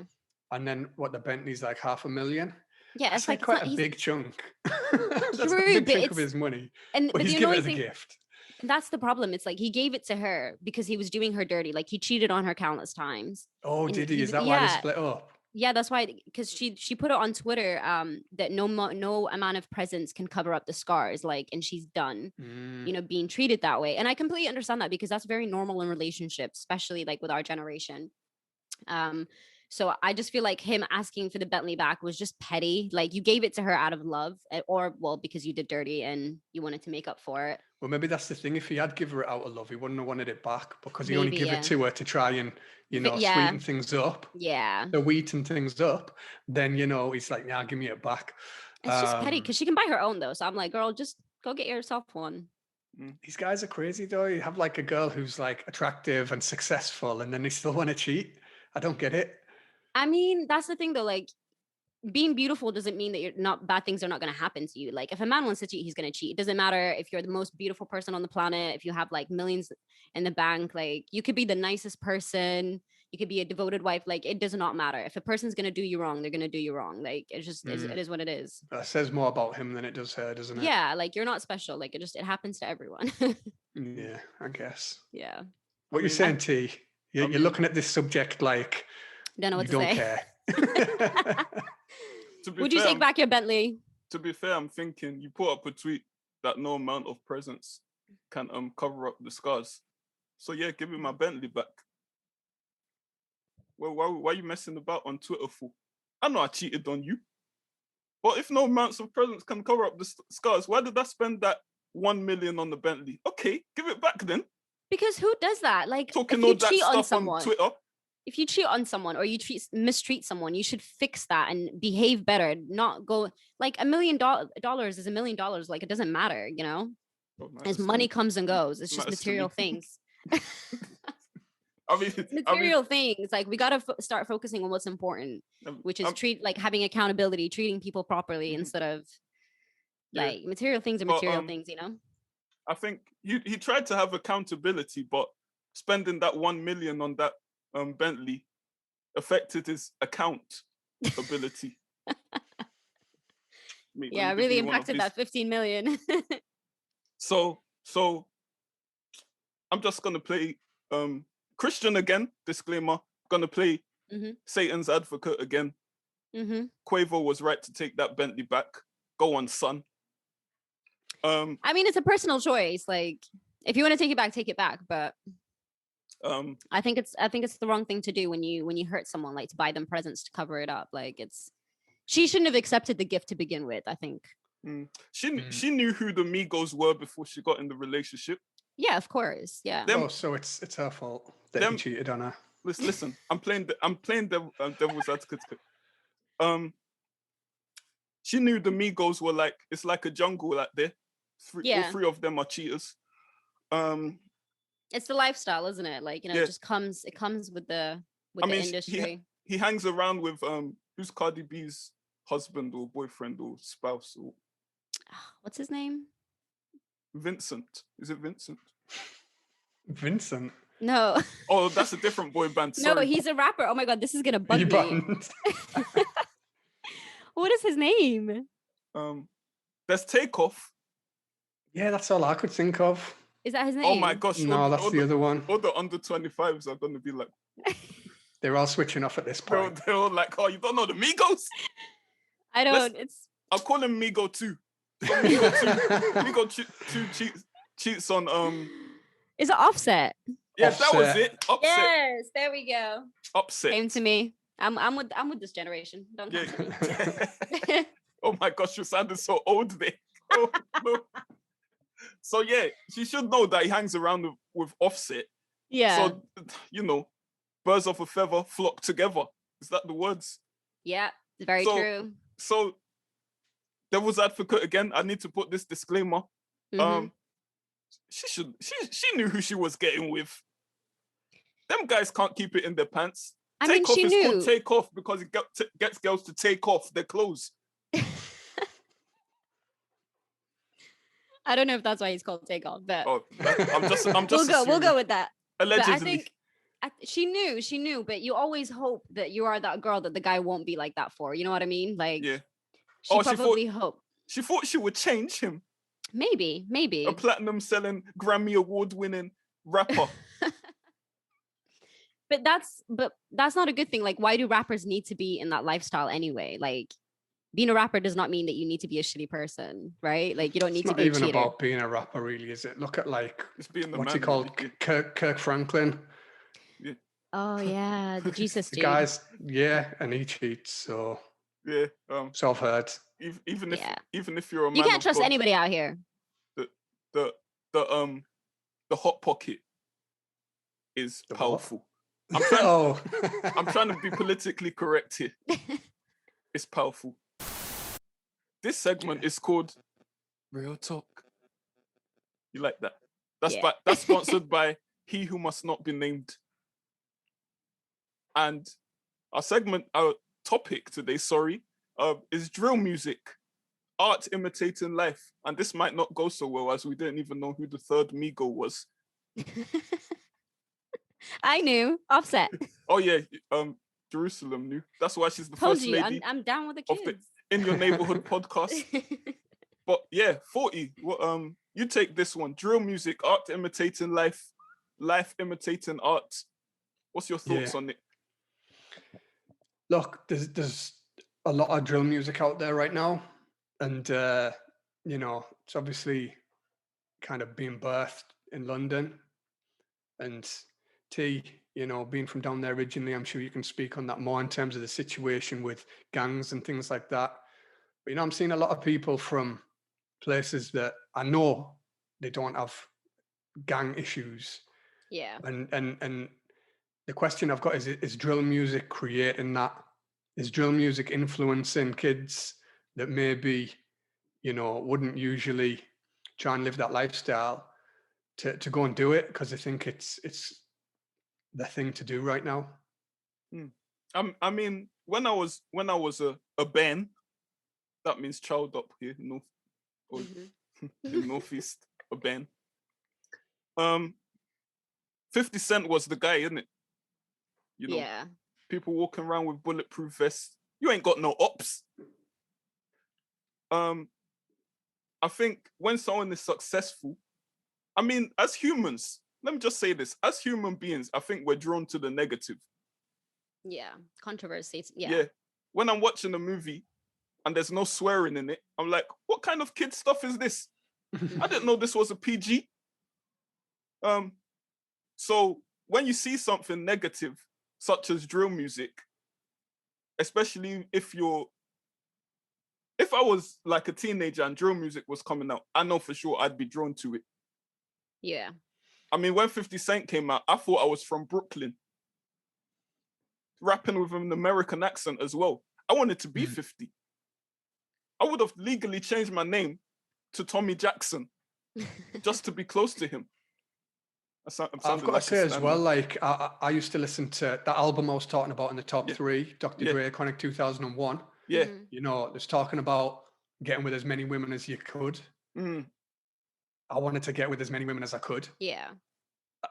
B: And then what, the Bentley's like 500,000.
C: Yeah,
B: That's
C: it's like
B: quite
C: it's
B: a
C: not,
B: big chunk. That's a
C: true,
B: big
C: but
B: chunk of
C: it's
B: his money.
C: and
B: But
C: but
B: he's
C: the
B: given it
C: annoying
B: as a
C: thing,
B: gift.
C: that's the problem. It's like he gave it to her because he was doing her dirty. Like he cheated on her countless times.
B: Oh,
C: And
B: did he? Is that why they
C: yeah,
B: split up?
C: yeah, that's why, because she put it on Twitter that no amount of presents can cover up the scars, like, and she's done, you know, being treated that way. And I completely understand that because that's very normal in relationships, especially like with our generation. So I just feel like him asking for the Bentley back was just petty. Like you gave it to her out of love, or well, because you did dirty and you wanted to make up for it.
B: Well, maybe that's the thing. If he had given her it out of love, he wouldn't have wanted it back, because he only
C: Maybe,
B: gave
C: yeah.
B: it to her to try and, you know,
C: Yeah.
B: sweeten things up.
C: Yeah.
B: To sweeten things up. Then, you know, he's like, nah, give me it back.
C: It's just petty because she can buy her own though. So I'm like, girl, just go get yourself one.
B: These guys are crazy though. You have like a girl who's like attractive and successful, and then they still want to cheat. I don't get it.
C: I mean, that's the thing though. Like, being beautiful doesn't mean that you're not, bad things are not going to happen to you. Like if a man wants to cheat, he's going to cheat. It doesn't matter if you're the most beautiful person on the planet, if you have like millions in the bank, like you could be the nicest person, you could be a devoted wife, like it does not matter. If a person's going to do you wrong, they're going to do you wrong. Like it's just it is what it is.
B: That says more about him than it does her, doesn't it?
C: Yeah, like you're not special. Like it happens to everyone.
B: Yeah, I guess.
C: Yeah.
B: What you're saying, T? You're looking at this subject like
C: don't know what
B: you
C: to
B: don't
C: say.
B: care.
C: Would you take back your Bentley?
A: To be fair, I'm thinking you put up a tweet that no amount of presents can cover up the scars. So yeah, give me my Bentley back. Well, why are you messing about on Twitter for? I know I cheated on you. But if no amounts of presents can cover up the scars, why did I spend that 1 million on the Bentley? Okay, give it back then.
C: Because who does that? Like,
A: talking all that stuff on Twitter.
C: If you cheat on someone or you mistreat someone, you should fix that and behave better. Not go like $1 million is $1 million. Like it doesn't matter, you know. As money comes and goes, it's just material things.
A: I mean,
C: material things. Like we gotta start focusing on what's important, which is having accountability, treating people properly instead of like material things are material things, you know.
A: I think he tried to have accountability, but spending that 1 million on that Bentley affected his account ability.
C: Yeah, really impacted that 15 million.
A: So I'm just gonna play Christian again. Disclaimer: gonna play Satan's advocate again. Quavo was right to take that Bentley back. Go on, son.
C: I mean, it's a personal choice. Like, if you want to take it back. But I think it's the wrong thing to do when you hurt someone, like to buy them presents to cover it up. Like she shouldn't have accepted the gift to begin with, I think.
A: She knew who the Migos were before she got in the relationship.
C: Yeah, of course. Yeah.
B: So it's her fault that he cheated on her.
A: Listen, I'm playing devil's advocate. She knew the Migos were like, it's like a jungle out there. All three of them are cheaters.
C: It's the lifestyle, isn't it? Like, you know, it comes with the industry.
A: He hangs around with who's Cardi B's husband or boyfriend or spouse or
C: what's his name?
A: Vincent. Is it Vincent?
B: Vincent?
C: No.
A: Oh, that's a different boy band. Sorry.
C: No, he's a rapper. Oh my god, this is gonna bug me. What is his name?
A: There's Takeoff.
B: Yeah, that's all I could think of.
C: Is that his name?
A: Oh my gosh.
B: No, that's the other one.
A: All the under 25s are going to be like...
B: They're all switching off at this point.
A: They're all like, oh, you don't know the Migos?
C: I don't.
A: I'll call him Migo 2. So Migo 2 cheats on...
C: Is it Offset?
A: Yeah, Offset. That was it. Offset.
C: Yes, there we go.
A: Offset.
C: Came to me. I'm with this generation. Don't come to me.
A: Oh my gosh, you sounded so old there. Oh, no. So yeah, she should know that he hangs around with Offset.
C: Yeah.
A: So, you know, birds of a feather flock together. Is that the words?
C: Yeah, very true.
A: So, devil's advocate again. I need to put this disclaimer. She knew who she was getting with. Them guys can't keep it in their pants. Take off is called take off because it gets girls to take off their clothes.
C: I don't know if that's why he's called Takeoff, but
A: I'm just
C: we'll go with that.
A: Allegedly.
C: But I think she knew, but you always hope that you are that girl that the guy won't be like that for. You know what I mean? Like,
A: Yeah.
C: she probably hoped.
A: She thought she would change him.
C: Maybe.
A: A platinum selling, Grammy award winning rapper.
C: But that's not a good thing. Like, why do rappers need to be in that lifestyle anyway? Like, being a rapper does not mean that you need to be a shitty person, right? Like, you don't need to be a cheater.
B: It's not even about being a rapper, really, is it? Look at, like, what's he called?
A: Really.
B: Kirk Franklin.
A: Yeah.
C: Oh yeah, the Jesus
B: the
C: dude.
B: guys, yeah, and he cheats. So
A: yeah,
B: so I've heard.
A: Even if you're a man,
C: you can't trust anybody out here.
A: The hot pocket is powerful. I'm trying to be politically correct here. It's powerful. This segment is called Real Talk. You like that? That's sponsored by He Who Must Not Be Named. And our topic today, is drill music, art imitating life. And this might not go so well, as we didn't even know who the third Migo was.
C: I knew. Offset.
A: Oh yeah, Jerusalem knew. That's why she's the first lady.
C: I'm down with the kids.
A: In Your Neighbourhood podcast. But yeah, 40. You take this one. Drill music, art imitating life, life imitating art. What's your thoughts on it?
B: Look, there's a lot of drill music out there right now, and it's obviously kind of being birthed in London. And T, being from down there originally, I'm sure you can speak on that more in terms of the situation with gangs and things like that. But I'm seeing a lot of people from places that I know they don't have gang issues.
C: Yeah.
B: And the question I've got is drill music creating that? Is drill music influencing kids that maybe, wouldn't usually try and live that lifestyle to go and do it because they think it's the thing to do right now?
A: I mean, when I was a Ben, that means child up here, in Northeast, a Ben. 50 Cent was the guy, isn't it?
C: Yeah.
A: People walking around with bulletproof vests. You ain't got no ops. I think when someone is successful, I mean, as humans, let me just say this, as human beings, I think we're drawn to the negative.
C: Yeah. Controversy.
A: Yeah. When I'm watching a movie and there's no swearing in it, I'm like, what kind of kid stuff is this? I didn't know this was a PG. So when you see something negative, such as drill music, especially if I was like a teenager and drill music was coming out, I know for sure I'd be drawn to it.
C: Yeah.
A: I mean, when 50 Cent came out, I thought I was from Brooklyn. Rapping with an American accent as well. I wanted to be 50. I would have legally changed my to Tommy Jackson just to be close to him.
B: I've got to say as well, like I used to listen to that album I was talking about in the top 3, Dr. Dre, Chronic 2001.
A: Yeah.
B: There's talking about getting with as many women as you could. I wanted to get with as many women as I could.
C: Yeah.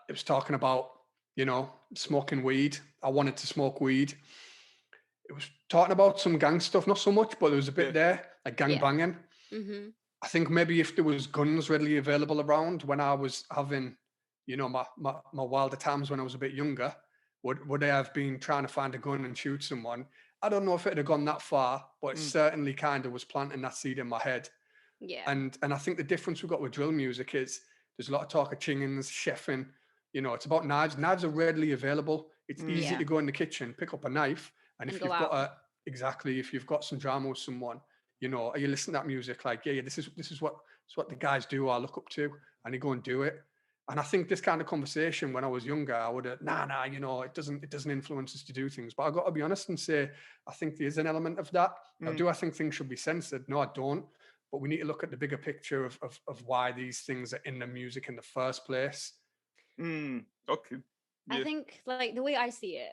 B: It was talking about, smoking weed. I wanted to smoke weed. It was talking about some gang stuff, not so much, but there was a bit there, like gang banging. I think maybe if there was guns readily available around when I was having, my wilder times when I was a bit younger, would I have been trying to find a gun and shoot someone? I don't know if it had gone that far, but it certainly kind of was planting that seed in my head.
C: Yeah.
B: And I think the difference we've got with drill music is there's a lot of talk of chingings, chefing. It's about knives. Knives are readily available. It's easy to go in the kitchen, pick up a knife, and if you've got some drama with someone, are you listening to that music like, this is what the guys do, I look up to, and you go and do it. And I think this kind of conversation when I was younger, I would have, it doesn't influence us to do things. But I've got to be honest and say, I think there is an element of that. Now, do I think things should be censored? No, I don't. But we need to look at the bigger picture of why these things are in the music in the first place.
A: Okay. Yeah.
C: I think, like, the way I see it,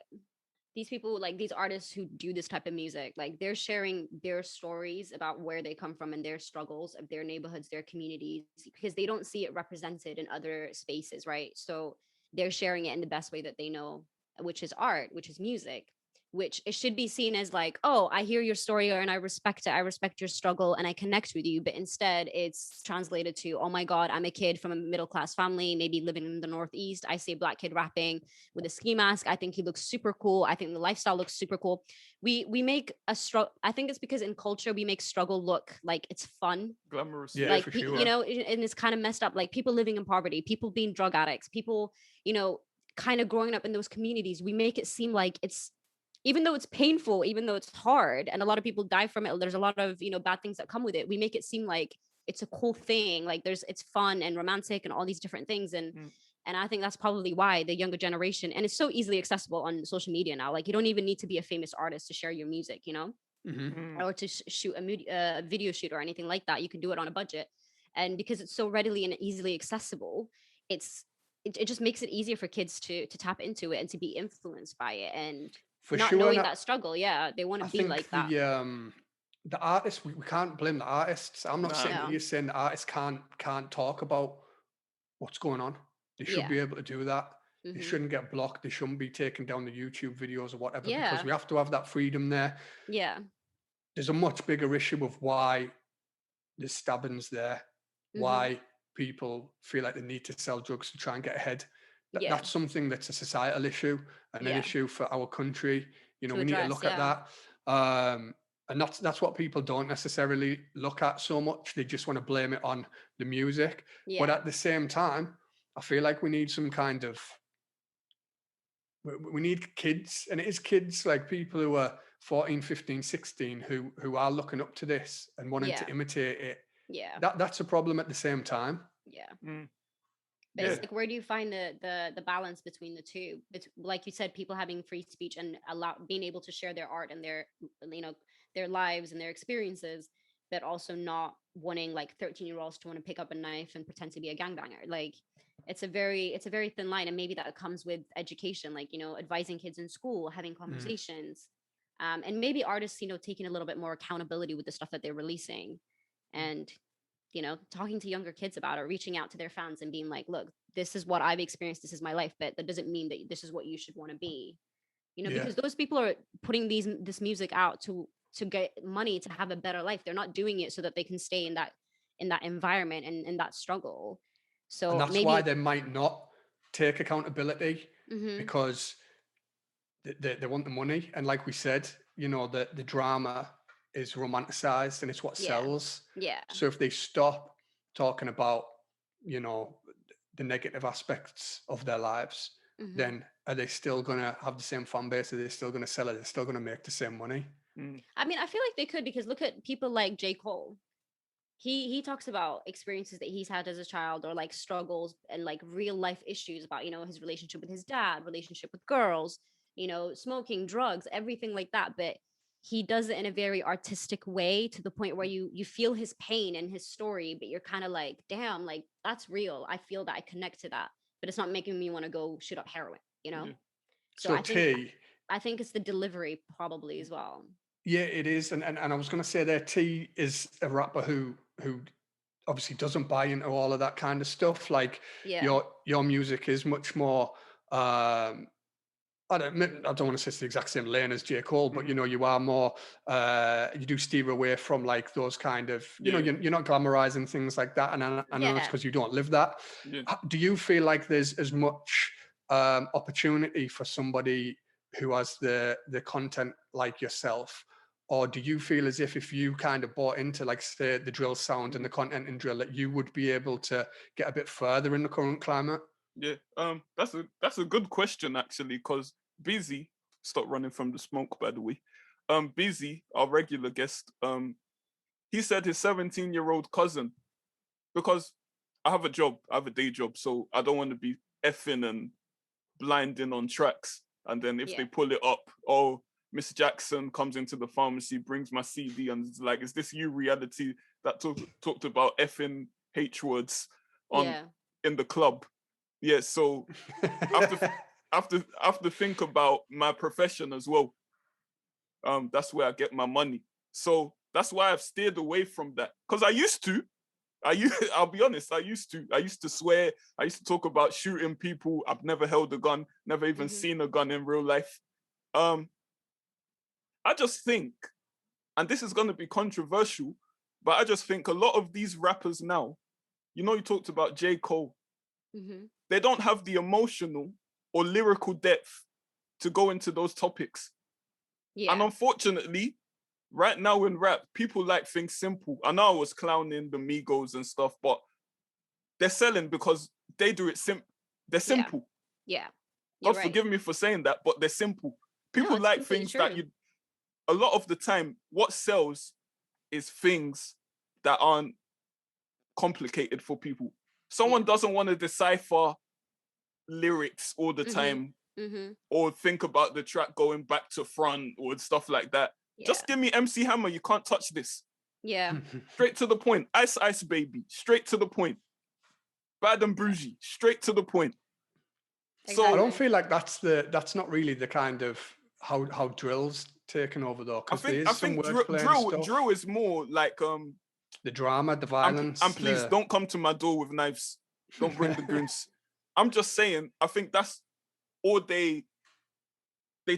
C: these people, like these artists who do this type of music, like they're sharing their stories about where they come from and their struggles of their neighborhoods, their communities, because they don't see it represented in other spaces, right? So they're sharing it in the best way that they know, which is art, which is music, which it should be seen as like, oh, I hear your story and I respect it. I respect your struggle and I connect with you. But instead it's translated to, oh my God, I'm a kid from a middle class family, maybe living in the Northeast. I see a Black kid rapping with a ski mask. I think he looks super cool. I think the lifestyle looks super cool. We make a struggle. I think it's because in culture we make struggle look like it's fun,
A: Glamorous.
B: Yeah,
C: like
B: for sure.
C: you know, and it's kind of messed up. Like people living in poverty, people being drug addicts, people, you know, kind of growing up in those communities. We make it seem like it's, even though it's painful, even though it's hard, and a lot of people die from it. There's a lot of, you know, bad things that come with it. We make it seem like it's a cool thing, like it's fun and romantic and all these different things. And I think that's probably why the younger generation, and it's so easily accessible on social media now. Like you don't even need to be a famous artist to share your music, you know, or to shoot a video shoot or anything like that. You can do it on a budget, and because it's so readily and easily accessible, it just makes it easier for kids to tap into it and to be influenced by it, and
B: For
C: not
B: sure.
C: knowing
B: And
C: that struggle. Yeah, they want
B: I
C: to be
B: think
C: like that.
B: the artists, we can't blame the artists. I'm not sitting
C: No.
B: here saying the artists can't talk about what's going on. They should
C: Yeah.
B: be able to do that. They
C: Mhm.
B: shouldn't get blocked. They shouldn't be taking down the YouTube videos or whatever,
C: Yeah.
B: because we have to have that freedom there.
C: Yeah.
B: There's a much bigger issue of why there's stabbings there,
C: Mhm.
B: why people feel like they need to sell drugs to try and get ahead.
C: Yeah.
B: That's something that's a societal issue and an
C: Yeah.
B: issue for our country. You know,
C: To
B: we need to
C: address,
B: look at
C: yeah.
B: that. And that's what people don't necessarily look at so much. They just want to blame it on the music. But
C: Yeah.
B: at the same time, I feel like we need some kind of, we need kids, and it is kids, like people who are 14, 15, 16 who are looking up to this and wanting
C: Yeah.
B: to imitate it.
C: Yeah.
B: That's a problem at the same time.
C: Yeah.
A: Mm.
C: But
A: Yeah.
C: it's like, where do you find the balance between the two? Like you said, people having free speech and being able to share their art and their, you know, their lives and their experiences, but also not wanting like 13-year-olds to want to pick up a knife and pretend to be a gangbanger. Like it's a very thin line, and maybe that comes with education, like, you know, advising kids in school, having conversations, and maybe artists, you know, taking a little bit more accountability with the stuff that they're releasing, and you know, talking to younger kids about it, reaching out to their fans and being like, look, this is what I've experienced, this is my life, but that doesn't mean that this is what you should want to be, you know.
B: Yeah.
C: Because those people are putting this music out to get money, to have a better life. They're not doing it so that they can stay in that environment and in that struggle. So
B: And that's
C: maybe
B: why they might not take accountability,
C: Mhm.
B: because they want the money. And like we said, you know, the drama is romanticized and it's what
C: Yeah.
B: sells.
C: Yeah.
B: So if they stop talking about, you know, the negative aspects of their lives,
C: Mhm.
B: then are they still going to have the same fan base? Are they still going to sell it? They're still going to make the same money?
C: I mean, I feel like they could, because look at people like J. Cole. He talks about experiences that he's had as a child, or like struggles and like real life issues about, you know, his relationship with his dad, relationship with girls, you know, smoking, drugs, everything like that. But he does it in a very artistic way, to the point where you feel his pain and his story, but you're kind of like, damn, like that's real. I feel that, I connect to that, but it's not making me want to go shoot up heroin, you know?
A: Yeah.
C: So
B: So
C: I think it's the delivery probably as well.
B: yeah, it is. And I was going to say there, T is a rapper who obviously doesn't buy into all of that kind of stuff. Like
C: Yeah.
B: your music is much more, I don't want to say it's the exact same lane as J. Cole, but you know, you are more, you do steer away from like those kind of, you know, you're not glamorizing things like that. And I know it's
C: Yeah.
B: because you don't live that.
A: Yeah.
B: Do you feel like there's as much opportunity for somebody who has the content like yourself? Or do you feel as if you kind of bought into, like, say, the drill sound and the content in drill, that you would be able to get a bit further in the current climate?
A: Yeah, that's a good question actually, because Busy, stop running from the smoke, by the way. Busy, our regular guest, he said his 17-year-old cousin, because I have a day job, so I don't want to be effing and blinding on tracks. And then if they pull it up, oh, Miss Jackson comes into the pharmacy, brings my CD, and it's like, is this you reality that talked about effing H words on in the club? Yeah, so I have to think about my profession as well. That's where I get my money. So that's why I've steered away from that. Because I used to. I'll be honest, I used to swear, I used to talk about shooting people. I've never held a gun, never even seen a gun in real life. I just think, and this is going to be controversial, but I just think a lot of these rappers now, you know, you talked about J. Cole, they don't have the emotional or lyrical depth to go into those topics. Yeah. And unfortunately, right now in rap, people like things simple. I know I was clowning the Migos and stuff, but they're selling because they do it simple. They're simple.
C: Yeah.
A: God forgive me for saying that, but they're simple. People like things that a lot of the time, what sells is things that aren't complicated for people. Someone doesn't want to decipher lyrics all the time or think about the track going back to front or stuff like that. Just give me MC Hammer, you can't touch this.
C: Yeah.
A: Straight to the point. Ice Ice Baby, straight to the point. Bad and Bougie, straight to the point.
B: Exactly. So I don't feel like that's not really the kind of how drill's taken over though.
A: I think drill is more like
B: the drama, the violence.
A: And please don't come to my door with knives. Don't bring the goons. I'm just saying, I think that's all they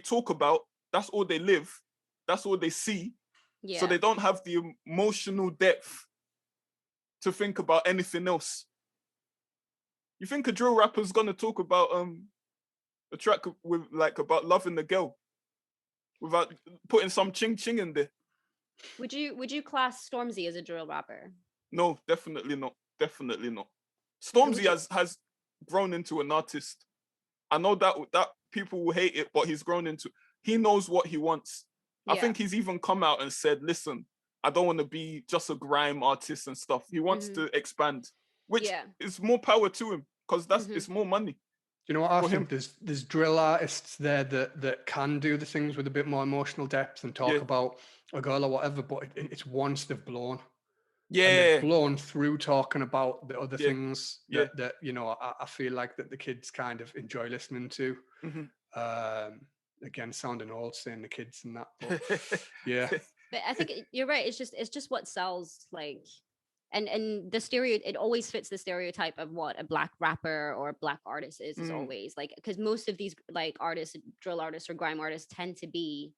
A: talk about. That's all they live. That's all they see. Yeah. So they don't have the emotional depth to think about anything else. You think a drill rapper's gonna talk about a track with like about loving the girl without putting some ching ching in there?
C: Would you class Stormzy as a drill rapper?
A: No, definitely not. Definitely not. Stormzy has grown into an artist. I know that people will hate it, but he's grown into. He knows what he wants. Yeah. I think he's even come out and said, "Listen, I don't want to be just a grime artist and stuff." He wants to expand, which is more power to him because it's more money.
B: You know what I think? There's drill artists there that can do the things with a bit more emotional depth and talk about a girl or whatever, but it's once they've blown. Yeah. And they've blown through talking about the other things that you know, I feel like that the kids kind of enjoy listening to. Again, sounding old saying the kids and that, but yeah.
C: But I think you're right. It's just what sells, like. And the it always fits the stereotype of what a black rapper or a black artist is always like, because most of these like artists, drill artists or grime artists tend to be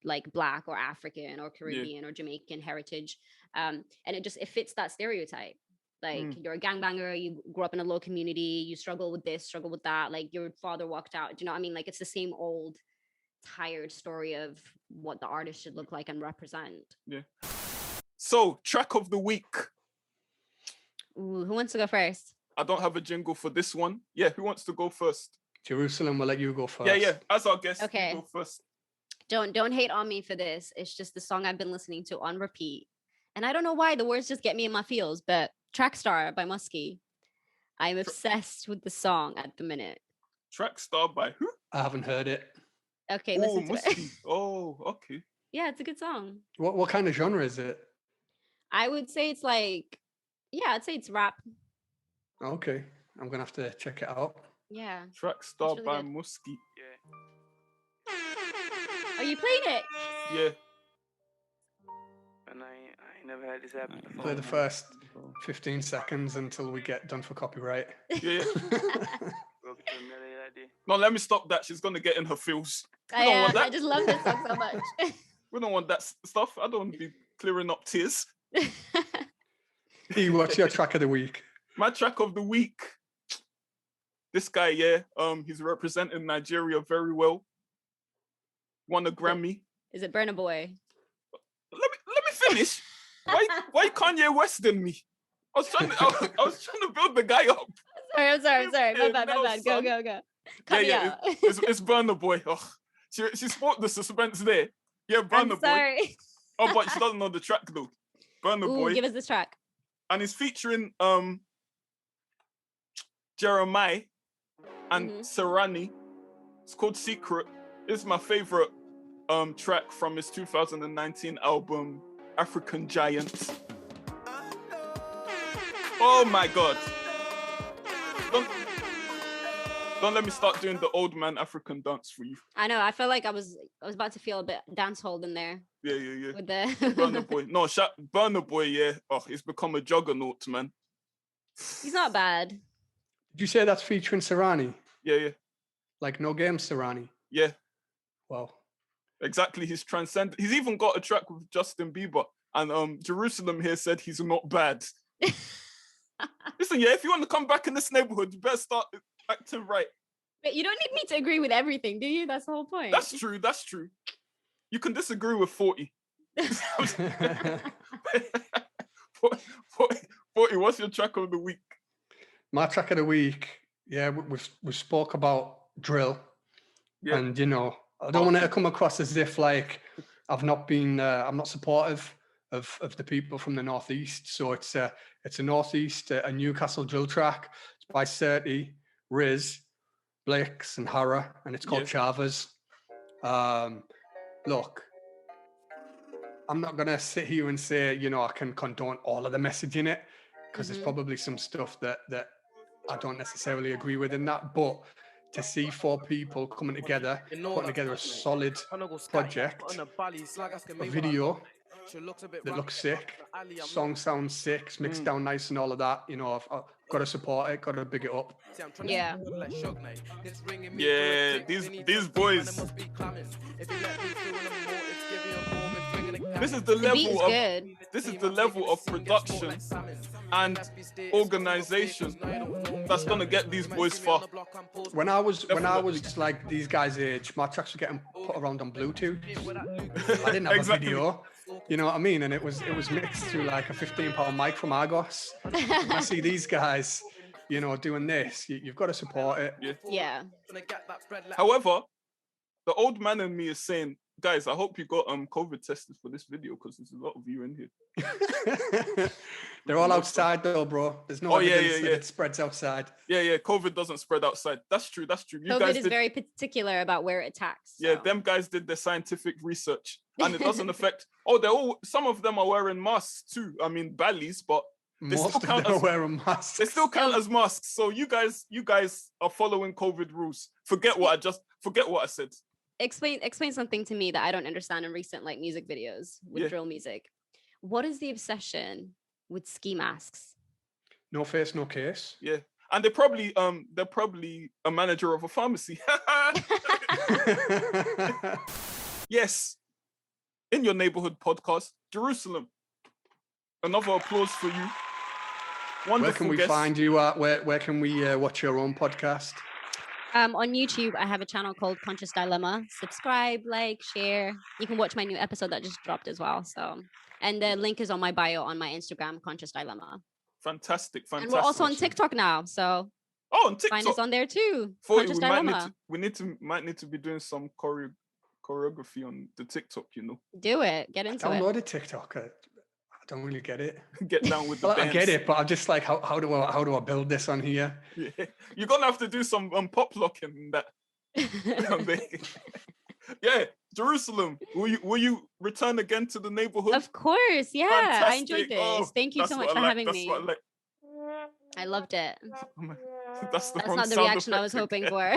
C: like black or African or Caribbean or Jamaican heritage. And it fits that stereotype. Like you're a gangbanger, you grew up in a low community, you struggle with this, struggle with that. Like your father walked out. Do you know what I mean? Like it's the same old tired story of what the artist should look like and represent.
A: Yeah. So track of the week.
C: Ooh, who wants to go first?
A: I don't have a jingle for this one. Yeah, who wants to go first?
B: Jerusalem, we'll let you go first.
A: Yeah. As our guest,
C: okay.
A: You go first.
C: Don't hate on me for this. It's just the song I've been listening to on repeat. And I don't know why the words just get me in my feels, but Trackstar by Muskie. I'm obsessed with the song at the minute.
A: Trackstar by who?
B: I haven't heard it.
C: Okay, listen to
A: Muskie.
C: it.
A: Oh, okay.
C: Yeah, it's a good song.
B: What kind of genre is it?
C: I would say it's like, I'd say it's rap.
B: Okay, I'm gonna have to check it out.
C: Yeah.
A: Trackstar really by Muskie.
C: Yeah. Are you playing it?
A: Yeah.
E: And I never had this happen before.
B: Play the first 15 seconds until we get done for copyright.
A: Yeah. No, let me stop that. She's gonna get in her feels.
C: I just love this song so much.
A: We don't want that stuff. I don't want to be clearing up tears.
B: What's your track of the week?
A: My track of the week. This guy, he's representing Nigeria very well. Won a Grammy.
C: Is it Burna Boy?
A: Let me finish. Why Kanye Weston me? I was trying to build the guy up.
C: I'm sorry. My bad. Go. Cut me out.
A: It's Burna Boy. Oh, she spoke the suspense there. Yeah, Burna Boy. Oh, but she doesn't know the track though. Burna Boy.
C: Give us this track.
A: And he's featuring Jeremiah and Serrani. It's called Secret. It's my favorite track from his 2019 album African Giant. Oh my god. Don't let me start doing the old man African dance for you.
C: I know. I feel like I was about to feel a bit dancehall in there.
A: Yeah.
C: With the
A: Burna Boy. No, Burna Boy, yeah. Oh, he's become a juggernaut, man.
C: He's not bad.
B: Did you say that's featuring Serrani?
A: Yeah.
B: Like No Game Serrani?
A: Yeah.
B: Wow.
A: Exactly. He's transcended. He's even got a track with Justin Bieber. And Jerusalem here said he's not bad. Listen, yeah, if you want to come back in this neighborhood, you better start acting right.
C: But you don't need me to agree with everything, do you? That's the whole point.
A: That's true. You can disagree with 40. 40, what's your track of the week?
B: My track of the week, yeah, we spoke about drill. Yeah. And, you know, I don't want it to come across as if, like, I'm not supportive of the people from the Northeast. So it's a Northeast, a Newcastle drill track. It's by 30, Riz, Blakes and Harrow, and it's called Chavez. Look, I'm not going to sit here and say, you know, I can condone all of the message in it, because there's probably some stuff that I don't necessarily agree with in that. But to see 4 people coming together, putting together a solid project, a video that looks sick, song sounds sick, it's mixed down nice and all of that, you know, I've got to support it, got to big it up.
C: Yeah.
A: Yeah, these boys. This is the level of production and organization that's gonna get these boys far.
B: When I was like these guys' age, my tracks were getting put around on Bluetooth. I didn't have a video, you know what I mean? And it was mixed through like a 15-pound mic from Argos. I see these guys, you know, doing this. You've got to support it.
C: Yeah.
A: However, the old man in me is saying, guys, I hope you got COVID tested for this video, because there's a lot of you in here.
B: They're all outside though, bro. There's no evidence that it spreads outside.
A: Yeah. COVID doesn't spread outside. That's true. You
C: COVID
A: guys
C: is very particular about where it attacks. So.
A: Yeah, them guys did the scientific research, and it doesn't affect. Some of them are wearing masks too. I mean, Bentleys, but they
B: Most
A: still count
B: of them
A: as
B: are wearing masks.
A: They still count as masks. So you guys are following COVID rules. Forget what I said.
C: Explain something to me that I don't understand in recent like music videos with drill music. What is the obsession with ski masks?
B: No face, no case.
A: Yeah. And they're probably a manager of a pharmacy. Yes. In Your Neighbourhood podcast, Jerusalem. Another applause for you. Wonderful.
B: Where can we find you at? Where can we watch your own podcast?
C: On YouTube, I have a channel called Conscious Dilemma. Subscribe, like, share. You can watch my new episode that just dropped as well. So, and the link is on my bio on my Instagram, Conscious Dilemma.
A: Fantastic.
C: And we're also on TikTok now. So,
A: on TikTok,
C: find us on there too. Conscious Dilemma.
A: Might need to be doing some choreography on the TikTok. You know,
C: do it. Get into it.
B: Downloaded TikTok. I don't really get it.
A: Get down with the
B: I get it, but I'm just like, how do I build this on here?
A: Yeah. You're gonna have to do some pop locking in that. Yeah, Jerusalem. Will you return again to the neighborhood?
C: Of course, yeah.
A: Fantastic.
C: I enjoyed this. Thank you so much for having me. I loved it.
A: That's
C: not the reaction I was hoping for.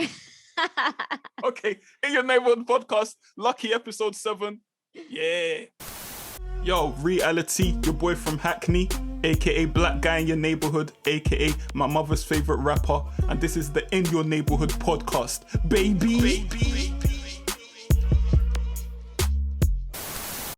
A: Okay, In Your Neighborhood podcast, lucky episode 7. Yeah. Yo, reality, your boy from Hackney, aka Black Guy in Your Neighborhood, aka my mother's favorite rapper, and this is the In Your Neighborhood podcast, baby.